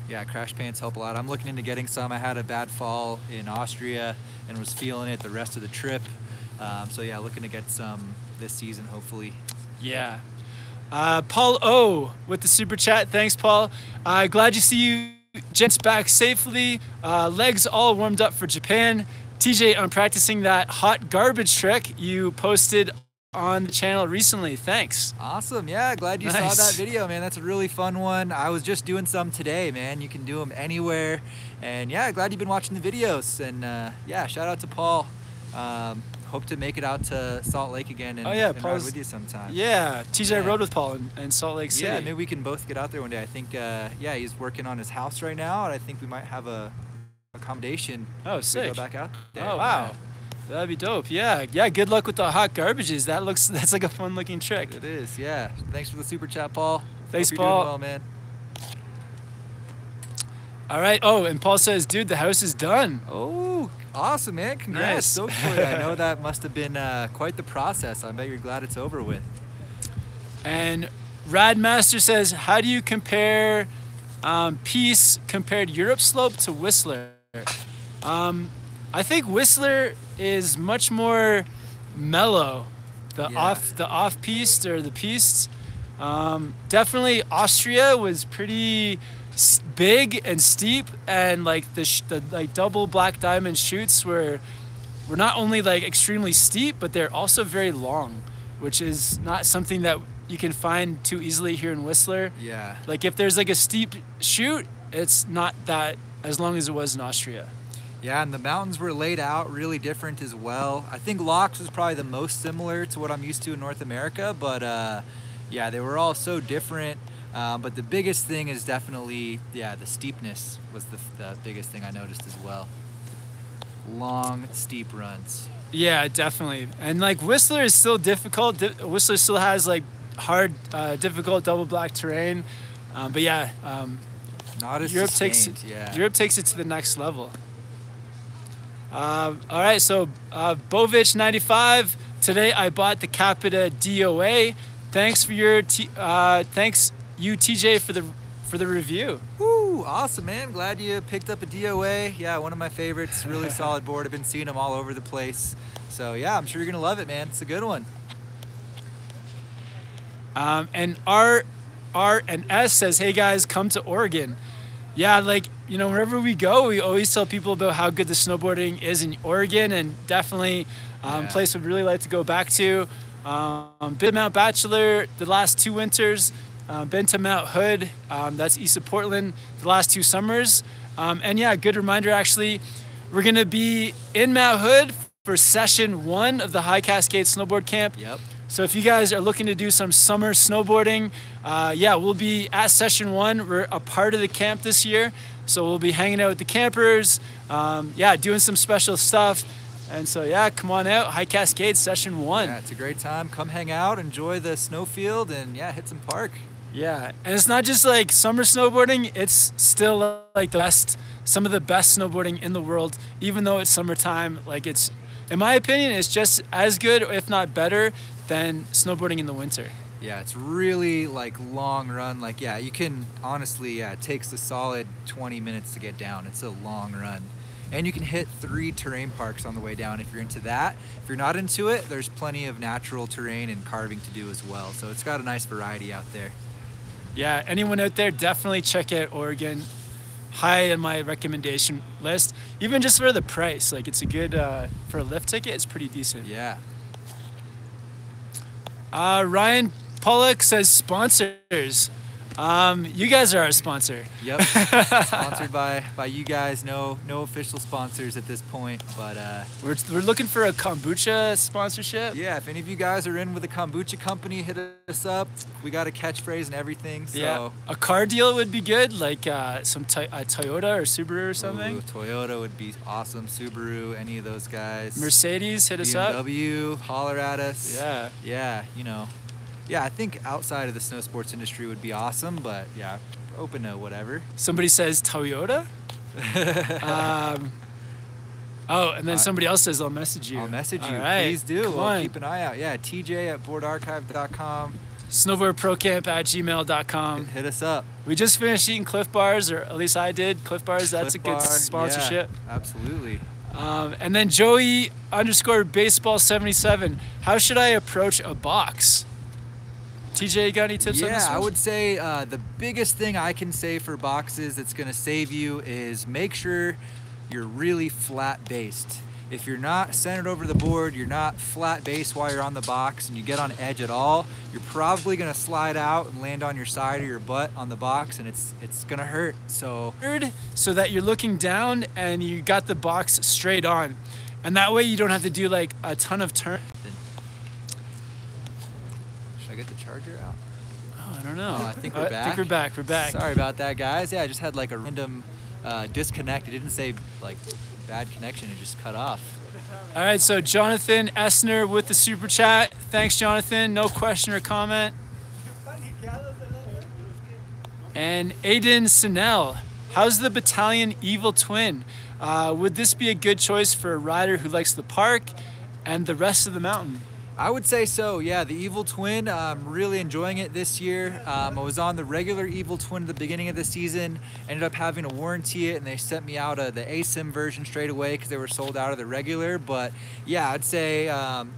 Yeah, crash pants help a lot. I'm looking into getting some. I had a bad fall in Austria and was feeling it the rest of the trip. So yeah, looking to get some this season, hopefully. Yeah. Paul O with the super chat. Thanks, Paul. Glad you see you gents back safely. Legs all warmed up for Japan. TJ, I'm practicing that hot garbage trick you posted on the channel recently. Thanks. Awesome. Yeah, glad you saw that video, man. That's a really fun one. I was just doing some today, man. You can do them anywhere. And yeah, glad you've been watching the videos. And yeah, shout out to Paul. Hope to make it out to Salt Lake again and, ride with you sometime. Yeah, TJ rode with Paul in Salt Lake City. Yeah, maybe we can both get out there one day. I think, he's working on his house right now, and I think we might have a accommodation. Oh, sick. To go back out there. Oh, wow. That'd be dope. Yeah, yeah. Good luck with the hot garbages. That's like a fun looking trick. It is. Yeah. Thanks for the super chat, Paul. Thanks, Hope Paul. you're doing well, man. All right. Oh, and Paul says, dude, the house is done. Oh, awesome, man. Congrats. Nice. So for you. I know that must have been quite the process. I bet you're glad it's over with. And Radmaster says, how do you compare Peace compared Europe slope to Whistler? I think Whistler is much more mellow. The off piste or the pistes. Definitely Austria was pretty big and steep, and like the like double black diamond chutes were not only like extremely steep, but they're also very long, which is not something that you can find too easily here in Whistler. Yeah. Like if there's like a steep chute, it's not that as long as it was in Austria. Yeah, and the mountains were laid out really different as well. I think Locks was probably the most similar to what I'm used to in North America, but yeah, they were all so different. But the biggest thing is definitely, yeah, the steepness was the biggest thing I noticed as well. Long, steep runs. Yeah, definitely. And like Whistler is still difficult. Whistler still has like hard, difficult double black terrain. But yeah, not as Europe sustained, Europe takes it to the next level. All right, so Bovich 95. Today I bought the Capita DOA. Thanks for your thanks you TJ for the review. Woo, awesome, man. Glad you picked up a DOA. Yeah, one of my favorites. Really solid board. I've been seeing them all over the place. So yeah, I'm sure you're gonna love it, man. It's a good one. And R and S says, hey guys, come to Oregon. Yeah, like, you know, wherever we go, we always tell people about how good the snowboarding is in Oregon, and definitely place we'd really like to go back to. Been to Mount Bachelor the last 2 winters, been to Mount Hood, that's east of Portland, the last 2 summers. And yeah, good reminder actually, we're gonna be in Mount Hood for session 1 of the High Cascade Snowboard Camp. Yep. So if you guys are looking to do some summer snowboarding, yeah, we'll be at session 1. We're a part of the camp this year. So we'll be hanging out with the campers, yeah, doing some special stuff. And so, yeah, come on out, High Cascade session 1. Yeah, it's a great time. Come hang out, enjoy the snowfield, and yeah, hit some park. Yeah, and it's not just like summer snowboarding, it's still like the best, some of the best snowboarding in the world, even though it's summertime. Like it's, in my opinion, it's just as good, if not better, than snowboarding in the winter. Yeah, it's really like long run. Like, yeah, you can honestly, yeah, it takes a solid 20 minutes to get down. It's a long run. And you can hit 3 terrain parks on the way down if you're into that. If you're not into it, there's plenty of natural terrain and carving to do as well. So it's got a nice variety out there. Yeah, anyone out there, definitely check out Oregon. High on my recommendation list. Even just for the price. Like it's a good, for a lift ticket, it's pretty decent. Yeah. Ryan Pollock says sponsors. You guys are our sponsor. Yep. Sponsored by you guys. No official sponsors at this point, but we're looking for a kombucha sponsorship. Yeah, if any of you guys are in with a kombucha company, hit us up. We got a catchphrase and everything. So yeah, a car deal would be good, like some Toyota or Subaru or something. Ooh, Toyota would be awesome. Subaru, any of those guys. Mercedes, hit us up. BMW, holler at us. Yeah. Yeah, you know. Yeah, I think outside of the snow sports industry would be awesome, but yeah, open to whatever. Somebody says Toyota. Oh, and then somebody else says, I'll message you. I'll message you. Right. Please do. Come We'll on. keep an eye out. Yeah, TJ at boardarchive.com. SnowboardProCamp@gmail.com. Hit us up. We just finished eating Cliff Bars, or at least I did. Cliff Bars, that's a good sponsorship. Yeah, absolutely. And then Joey_baseball77. How should I approach a box? TJ, got any tips on this one? Yeah, I would say the biggest thing I can say for boxes that's going to save you is make sure you're really flat based. If you're not centered over the board, you're not flat based while you're on the box, and you get on edge at all, you're probably going to slide out and land on your side or your butt on the box, and it's going to hurt. So that you're looking down and you got the box straight on. And that way you don't have to do like a ton of turns. I get the charger out? Oh, I don't know. Oh, I think we're back. We're back. Sorry about that, guys. Yeah, I just had like a random disconnect. It didn't say like bad connection. It just cut off. All right, so Jonathan Essner with the super chat. Thanks, Jonathan. No question or comment. And Aiden Sinel, how's the Battalion Evil Twin? Would this be a good choice for a rider who likes the park and the rest of the mountain? I would say so, yeah. The Evil Twin, I'm really enjoying it this year. I was on the regular Evil Twin at the beginning of the season, ended up having to warranty it, and they sent me out the ASIM version straight away because they were sold out of the regular. But yeah, I'd say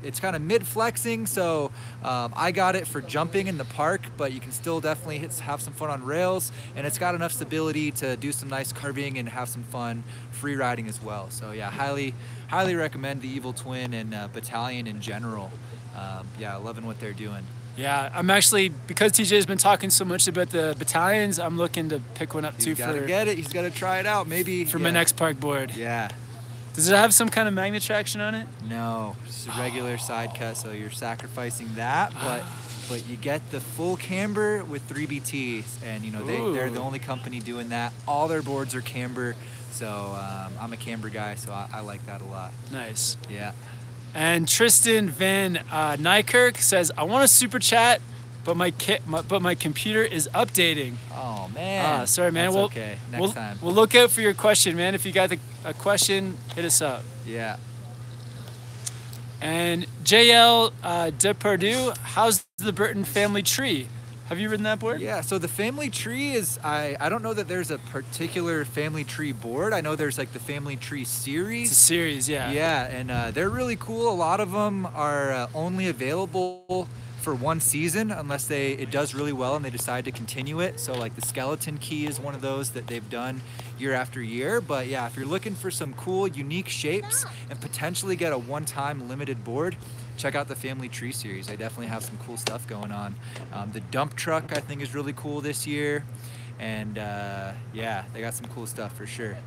it's kind of mid-flexing, so I got it for jumping in the park, but you can still definitely have some fun on rails, and it's got enough stability to do some nice carving and have some fun free riding as well. So yeah, highly recommend the Evil Twin and Battalion in general. Yeah, loving what they're doing. Yeah, I'm actually, because TJ's been talking so much about the Battalions, I'm looking to pick one up too. He's got to get it. He's got to try it out, maybe. For my next park board. Yeah. Does it have some kind of magnet traction on it? No, just a regular side cut, so you're sacrificing that, but you get the full camber with 3BTs, and you know they're the only company doing that. All their boards are camber, so I'm a camber guy, so I like that a lot. Nice. Yeah. And Tristan Van Nykirk says, I want a super chat, but my computer is updating. Oh man. Sorry, man. That's okay. Next time. We'll look out for your question, man. If you got a question, hit us up. Yeah. And JL Depardieu, how's the Burton family tree? Have you ridden that board? Yeah, so the family tree is, I don't know that there's a particular family tree board. I know there's like the family tree series. It's a series, yeah. Yeah, and they're really cool. A lot of them are only available for one season unless it does really well and they decide to continue it. So like the Skeleton Key is one of those that they've done year after year. But yeah, if you're looking for some cool, unique shapes and potentially get a one-time limited board, check out the Family Tree series. They definitely have some cool stuff going on. The dump truck, I think, is really cool this year. And yeah, they got some cool stuff for sure.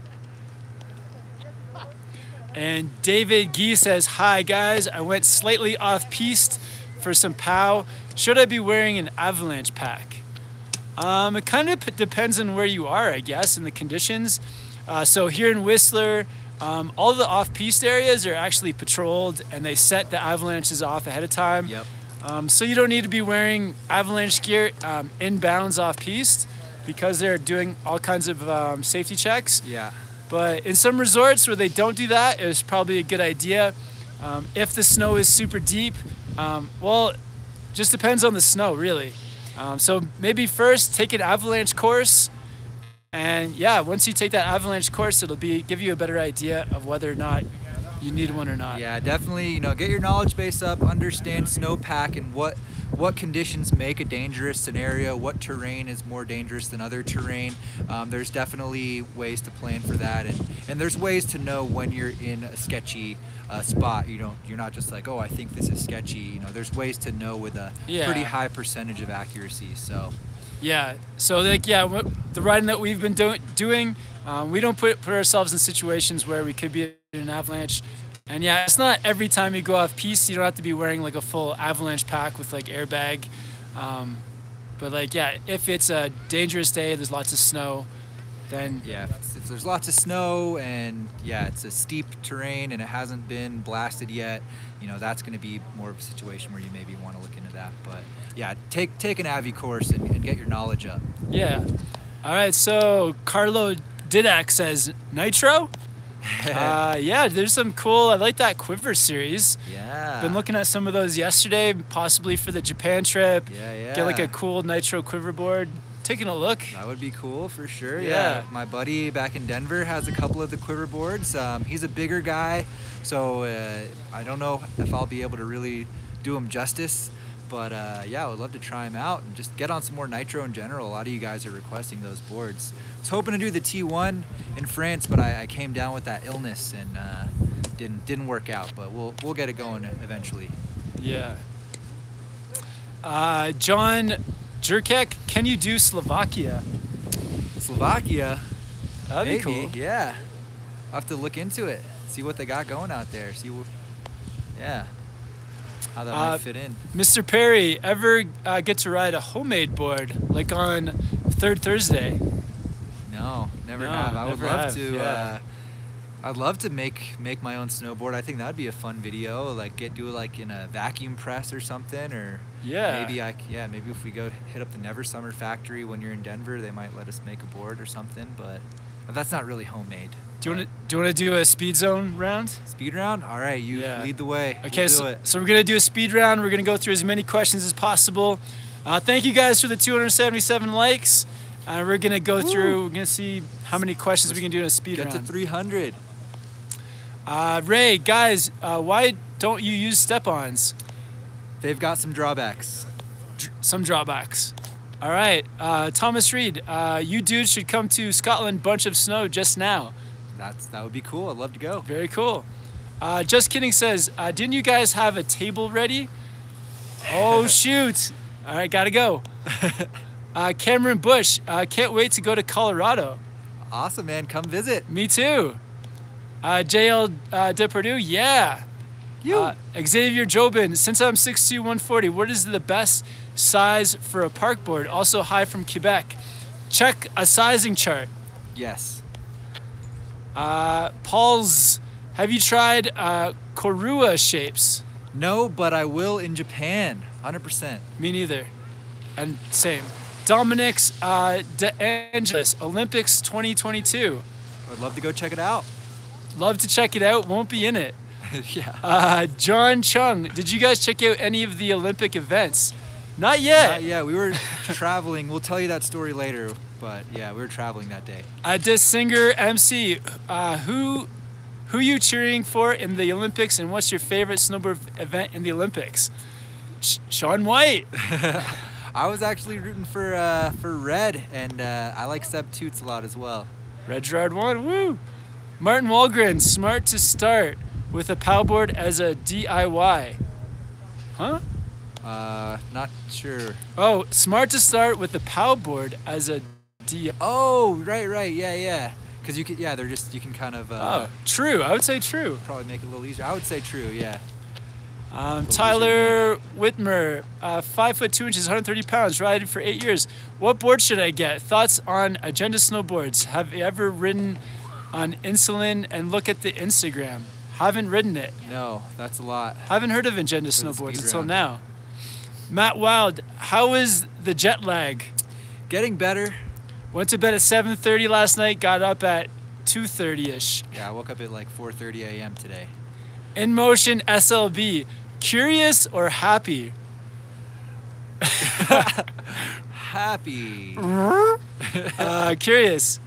And David Gee says, hi guys, I went slightly off-piste for some POW. Should I be wearing an avalanche pack? It kind of depends on where you are, I guess, and the conditions. So here in Whistler, all the off-piste areas are actually patrolled and they set the avalanches off ahead of time. Yep. So you don't need to be wearing avalanche gear inbounds off-piste because they're doing all kinds of safety checks. Yeah. But in some resorts where they don't do that, it's probably a good idea. If the snow is super deep, well, just depends on the snow, really. So maybe first take an avalanche course. And yeah, once you take that avalanche course, it'll give you a better idea of whether or not you need one or not. Yeah, definitely, get your knowledge base up, understand snowpack and what conditions make a dangerous scenario, what terrain is more dangerous than other terrain. There's definitely ways to plan for that, and there's ways to know when you're in a sketchy spot. You're not just like, oh, I think this is sketchy. There's ways to know with a pretty high percentage of accuracy. So. Yeah, so like, yeah, the riding that we've been doing, we don't put ourselves in situations where we could be in an avalanche. And yeah, it's not every time you go off piste, you don't have to be wearing like a full avalanche pack with like airbag. But like, yeah, if it's a dangerous day, there's lots of snow, then. Yeah, if there's lots of snow and yeah, it's a steep terrain and it hasn't been blasted yet, that's going to be more of a situation where you maybe want to look into that. But yeah, take an Avi course and get your knowledge up. Yeah. All right, so Carlo Didak says, Nitro? Yeah, there's some cool, I like that Quiver series. Yeah. Been looking at some of those yesterday, possibly for the Japan trip. Yeah. Get like a cool Nitro Quiver board. Taking a look. That would be cool for sure. Yeah. My buddy back in Denver has a couple of the Quiver boards. He's a bigger guy, so I don't know if I'll be able to really do him justice. But yeah, I would love to try them out and just get on some more Nitro in general. A lot of you guys are requesting those boards. I was hoping to do the T1 in France, but I came down with that illness and didn't work out. But we'll get it going eventually. Yeah. John Jurkek, can you do Slovakia? Slovakia? That'd be cool. Yeah. I'll have to look into it. See what they got going out there. Yeah. How that might fit in. Mr. Perry, ever get to ride a homemade board like on Third Thursday? No, No, never No, have. I would never love have, to. yeah. I'd love to make my own snowboard. I think that'd be a fun video. Like do it like in a vacuum press or something, or Yeah. maybe if we go hit up the Never Summer factory when you're in Denver, they might let us make a board or something. But that's not really homemade. Do you want to do a speed zone round? Speed round? All right, you lead the way. Okay, we'll do it. So we're gonna do a speed round. We're gonna go through as many questions as possible. Thank you guys for the 277 likes. We're gonna go through. We're gonna see how many questions we can do in a speed round. Get to 300. Ray, guys, why don't you use step-ons? They've got some drawbacks. Some drawbacks. All right, Thomas Reed, you dudes should come to Scotland. Bunch of snow just now. That would be cool. I'd love to go. Very cool. Just kidding says, didn't you guys have a table ready? Oh shoot! All right, gotta go. Cameron Bush, can't wait to go to Colorado. Awesome, man. Come visit. Me too. JL Depardieu, yeah. Xavier Jobin, since I'm 6'2", 140, what is the best size for a park board? Also, hi from Quebec. Check a sizing chart. Yes. Paul's, have you tried Korua shapes? No, but I will in Japan. 100%. Me neither. And same. Dominic's De Angelis, Olympics 2022. I'd love to go check it out. Love to check it out. Won't be in it. Yeah. John Chung, did you guys check out any of the Olympic events? Not yet. Yeah, we were traveling. We'll tell you that story later. But yeah, we were traveling that day. This singer MC, who you cheering for in the Olympics, and what's your favorite snowboard event in the Olympics? Shaun White. I was actually rooting for Red, and I like Seb Toots a lot as well. Red Gerard won. Woo! Martin Walgren, smart to start with a POW board as a DIY. Huh? Not sure. Oh, smart to start with the POW board as a DIY. Oh, right, yeah. Because you can, you can kind of. Oh, true. I would say true. Probably make it a little easier. I would say true, yeah. Tyler Whitmer, 5 foot 2 inches, 130 pounds, riding for 8 years. What board should I get? Thoughts on Agenda snowboards? Have you ever ridden on insulin and look at the Instagram? Haven't ridden it. No, that's a lot. Haven't heard of Agenda snowboards until now. Matt Wild, how is the jet lag? Getting better. Went to bed at 7:30 last night, got up at 2:30ish. Yeah, I woke up at like 4:30 a.m. today. In Motion SLB, curious or happy? Happy. Curious.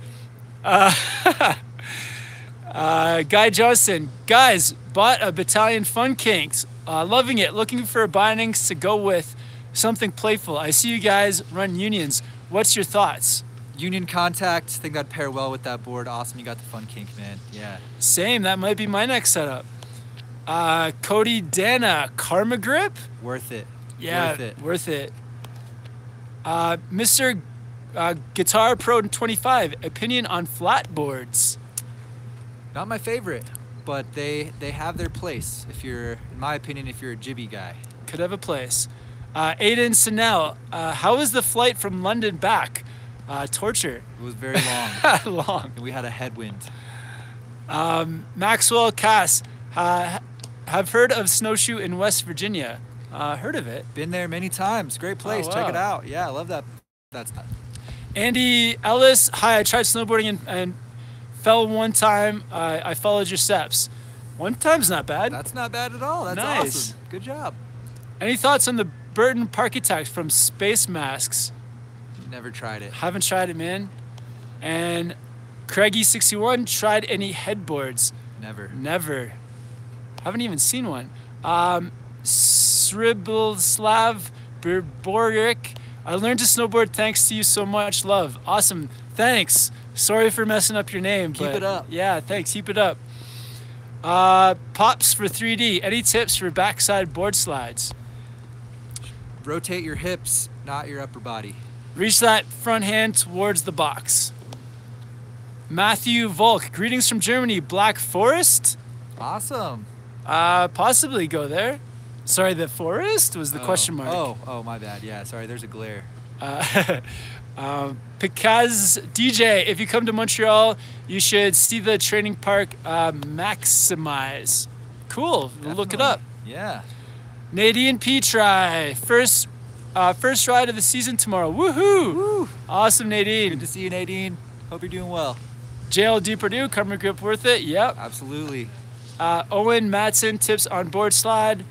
Guy Johnson, guys, bought a Battalion Fun Kinks. Loving it. Looking for bindings to go with something playful. I see you guys run unions. What's your thoughts? Union contact. I think that'd pair well with that board. Awesome. You got the Fun Kink, man. Yeah. Same. That might be my next setup. Cody Dana, Karma Grip? Worth it. Yeah, worth it. Mr. Guitar Pro 25, opinion on flat boards? Not my favorite, but they have their place. If you're, in my opinion, if you're a jibby guy. Could have a place. Aiden Sinel, how was the flight from London back? Torture. It was very long. Long. And we had a headwind. Maxwell Cass, have heard of Snowshoe in West Virginia. Heard of it. Been there many times. Great place. Oh, wow. Check it out. Yeah, I love that. That's Andy Ellis, hi, I tried snowboarding and fell one time. I followed your steps. One time's not bad. That's not bad at all. That's nice. Awesome. Good job. Any thoughts on the Burton Parkitect from Space Masks? Never tried it. Haven't tried it, man. And Craigie61, tried any headboards? Never. Haven't even seen one. Sribilslav Boric, I learned to snowboard thanks to you so much. Love. Awesome. Thanks. Sorry for messing up your name. Keep it up. Yeah, thanks. Keep it up. Pops for 3D. Any tips for backside board slides? Rotate your hips, not your upper body. Reach that front hand towards the box. Matthew Volk, greetings from Germany. Black Forest? Awesome. Possibly go there. Sorry, the forest was the question mark. Oh, my bad. Yeah, sorry, there's a glare. Because DJ, if you come to Montreal, you should see the training park Maximize. Cool. We'll look it up. Yeah. Nadine Petri, first ride of the season tomorrow. Woohoo! Woo. Awesome, Nadine. Good to see you, Nadine. Hope you're doing well. JLD Purdue, Cover Grip worth it. Yep. Absolutely. Owen Matson, tips on board slide.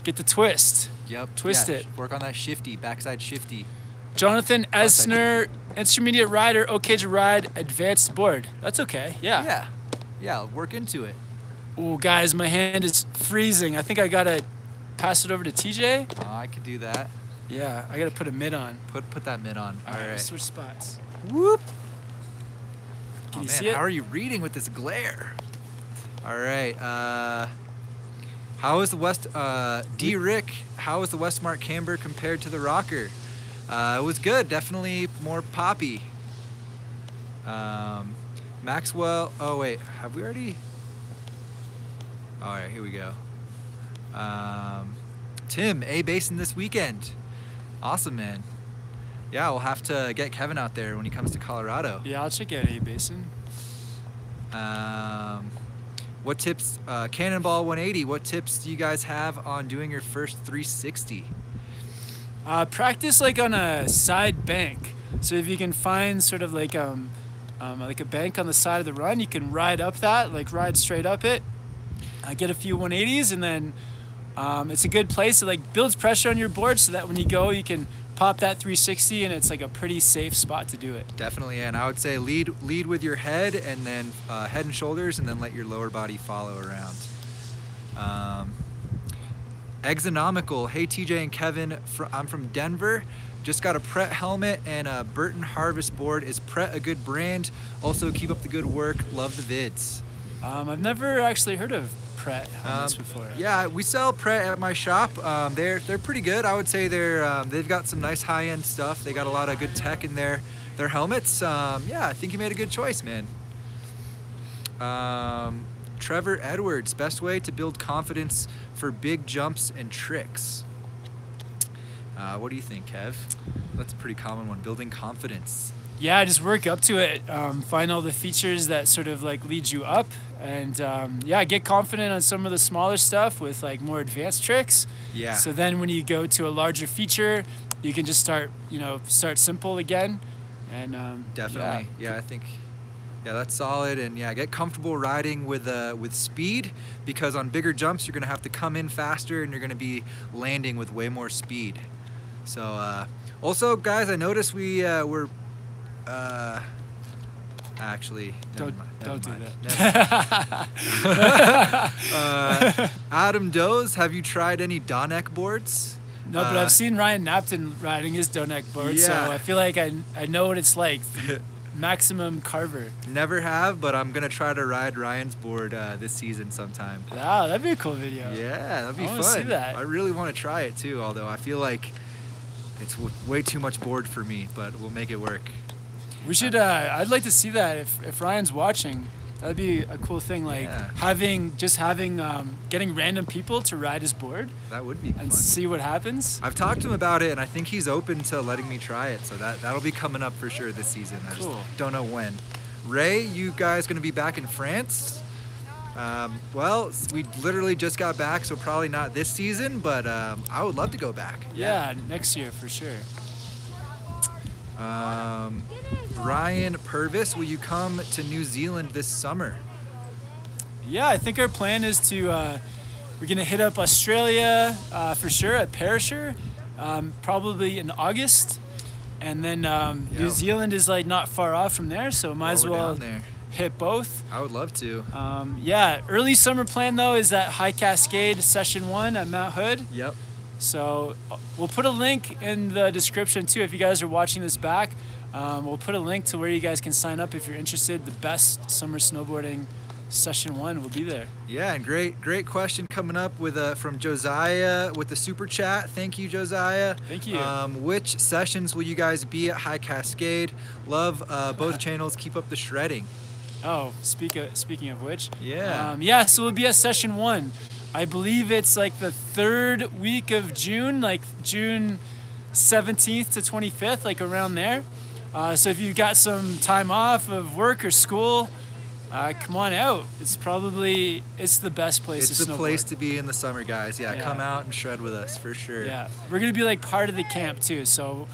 Get the twist. Yep. Twist it. Work on that shifty, backside shifty. Jonathan Esner, intermediate rider, okay to ride, advanced board. That's okay. Yeah. Yeah. Yeah. Work into it. Oh, guys, my hand is freezing. I think I gotta pass it over to TJ. Oh, I could do that. Yeah, I gotta put a mitt on. Put that mitt on. All right. Switch spots. Whoop. Can you man, see it? How are you reading with this glare? All right. How is the West D Rick? How is the Westmark camber compared to the rocker? It was good. Definitely more poppy. Maxwell. Oh wait, have we already? All right, here we go. Tim, A Basin this weekend. Awesome, man. Yeah, we'll have to get Kevin out there when he comes to Colorado. Yeah, I'll check out A Basin. What tips, Cannonball 180, what tips do you guys have on doing your first 360? Practice like on a side bank. So if you can find sort of like a bank on the side of the run, you can ride up that, like ride straight up it. Get a few 180s, and then it's a good place. It like builds pressure on your board so that when you go, you can pop that 360, and it's like a pretty safe spot to do it. Definitely, and I would say lead with your head, and then head and shoulders, and then let your lower body follow around. Exonomical, hey TJ and Kevin, I'm from Denver. Just got a Pret helmet and a Burton Harvest board. Is Pret a good brand? Also, keep up the good work. Love the vids. I've never actually heard of Pret helmets before. Yeah, we sell Pret at my shop. They're pretty good. I would say they've got some nice high-end stuff. They got a lot of good tech in their helmets. Yeah, I think you made a good choice, man. Trevor Edwards, best way to build confidence for big jumps and tricks. What do you think, Kev? That's a pretty common one, building confidence. Yeah, just work up to it. Find all the features that sort of like lead you up, and yeah, get confident on some of the smaller stuff with like more advanced tricks. Yeah. So then when you go to a larger feature, you can just start simple again, and definitely. Yeah, I think. Yeah, that's solid, and yeah, get comfortable riding with speed, because on bigger jumps you're gonna have to come in faster, and you're gonna be landing with way more speed. So also, guys, I noticed were actually don't do that. Adam Doze, have you tried any Donek boards? No, but I've seen Ryan Napton riding his Donek board, yeah. So I feel like I know what it's like. Maximum carver. Never have, but I'm gonna try to ride Ryan's board this season sometime. Wow, that'd be a cool video. Yeah, that'd be fun. I want to see that. I really want to try it too, although I feel like it's way too much board for me, but we'll make it work. We should. I'd like to see that if Ryan's watching. That'd be a cool thing, like yeah. getting random people to ride his board. That would be fun. And see what happens. I've talked to him about it, and I think he's open to letting me try it. So that'll be coming up for sure this season. I just don't know when. Ray, you guys gonna be back in France? Well, we literally just got back, so probably not this season, but I would love to go back. Yeah, next year for sure. Ryan Purvis, will you come to New Zealand this summer? Yeah, I think our plan is to we're gonna hit up Australia for sure at Perisher, probably in August, and then New Zealand is like not far off from there, so might as well hit both. I would love to. Yeah, early summer plan though is that High Cascade Session 1 at Mount Hood. Yep. So we'll put a link in the description too if you guys are watching this back. We'll put a link to where you guys can sign up if you're interested. The best summer snowboarding Session 1 will be there. Yeah, and great question coming up with from Josiah with the super chat. Thank you, Josiah. Thank you. Which sessions will you guys be at High Cascade? Love both channels. Keep up the shredding. Oh, speaking of which. Yeah. Yeah, so we'll be at Session 1. I believe it's like the 3rd week of June, like June 17th to 25th, like around there. So if you've got some time off of work or school, come on out. It's the best place to snowboard. It's the place to be in the summer, guys. Yeah, come out and shred with us for sure. Yeah, we're gonna be like part of the camp too. So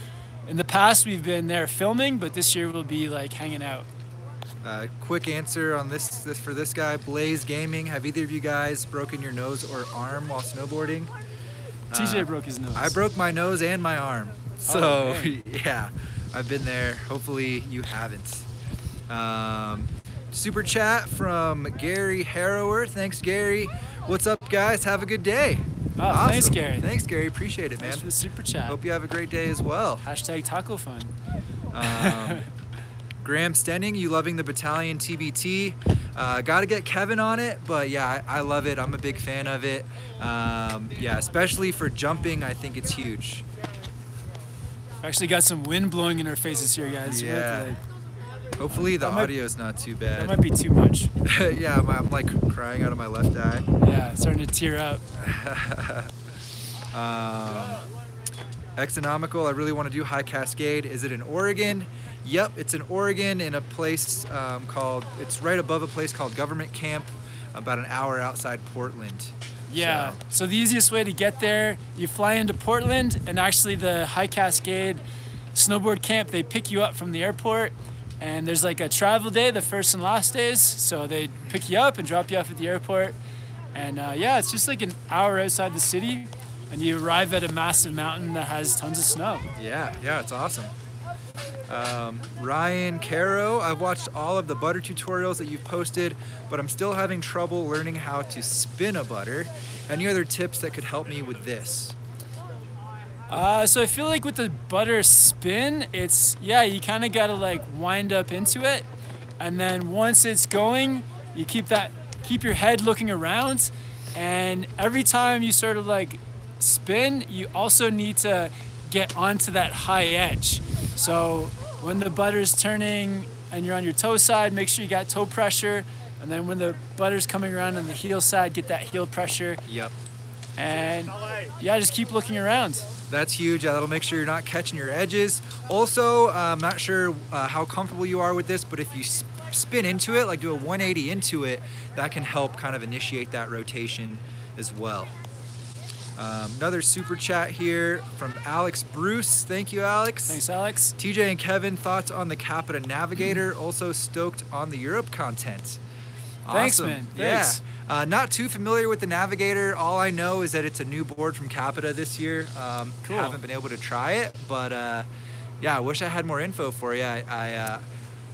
in the past we've been there filming, but this year we'll be like hanging out. Quick answer on this for this guy, Blaze Gaming. Have either of you guys broken your nose or arm while snowboarding? TJ broke his nose. I broke my nose and my arm. So yeah, I've been there. Hopefully you haven't. Super chat from Gary Harrower. Thanks, Gary. What's up, guys? Have a good day. Oh, awesome. Thanks, Gary. Thanks, Gary. Appreciate it, man. Thanks for the super chat. Hope you have a great day as well. Hashtag taco fun. Graham Stenning, you loving the Battalion TBT? Got to get Kevin on it, but yeah, I love it. I'm a big fan of it. Yeah, especially for jumping, I think it's huge. We actually got some wind blowing in our faces here, guys. Yeah. Hopefully the audio is not too bad. That might be too much. Yeah, I'm like crying out of my left eye. Yeah, starting to tear up. Economical, I really want to do High Cascade. Is it in Oregon? Yep, it's in Oregon in a place it's right above a place called Government Camp, about an hour outside Portland. Yeah, so the easiest way to get there, you fly into Portland, and actually the High Cascade snowboard camp, they pick you up from the airport, and there's like a travel day, the first and last days, so they pick you up and drop you off at the airport. And yeah, it's just like an hour outside the city, and you arrive at a massive mountain that has tons of snow. Yeah, it's awesome. Ryan Caro, I've watched all of the butter tutorials that you've posted, but I'm still having trouble learning how to spin a butter. Any other tips that could help me with this? So I feel like with the butter spin, you kind of got to like wind up into it, and then once it's going, you keep your head looking around, and every time you sort of like spin, you also need to get onto that high edge. So when the butter's turning and you're on your toe side, make sure you got toe pressure, and then when the butter's coming around on the heel side, get that heel pressure. Yep. And yeah, just keep looking around. That's huge. That'll make sure you're not catching your edges. Also, I'm not sure how comfortable you are with this, but if you spin into it, like do a 180 into it, that can help kind of initiate that rotation as well. Another super chat here from Alex Bruce. Thank you, Alex. Thanks, Alex. TJ and Kevin, thoughts on the Capita Navigator? Also stoked on the Europe content. Awesome. Thanks, man. Thanks. Yeah. Not too familiar with the Navigator. All I know is that it's a new board from Capita this year. Cool. Haven't been able to try it, but yeah, I wish I had more info for you. I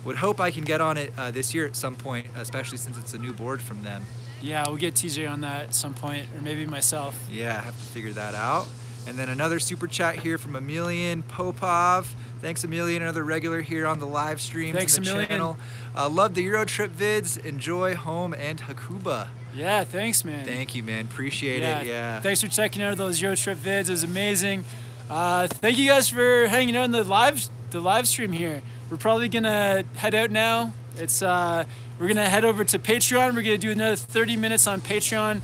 would hope I can get on it this year at some point, especially since it's a new board from them. Yeah, we'll get TJ on that at some point, or maybe myself. Yeah, I have to figure that out. And then another super chat here from Emilian Popov. Thanks, Emilian, another regular here on the live streams. Thanks, in the Emilian. channel. Love the Euro trip vids. Enjoy home and Hakuba. Yeah, thanks, man. Thank you, man. Appreciate it. Yeah. Thanks for checking out those Euro trip vids. It was amazing. Thank you guys for hanging out in the live stream here. We're probably gonna head out now. We're gonna head over to Patreon. We're gonna do another 30 minutes on Patreon.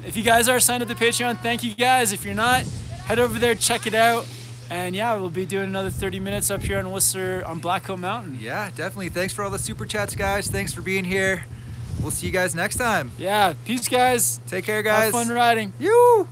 If you guys are signed up to Patreon, thank you guys. If you're not, head over there, check it out. And yeah, we'll be doing another 30 minutes up here in Whistler on Blackcountry Mountain. Yeah, definitely. Thanks for all the super chats, guys. Thanks for being here. We'll see you guys next time. Yeah, peace, guys. Take care, guys. Have fun riding. You.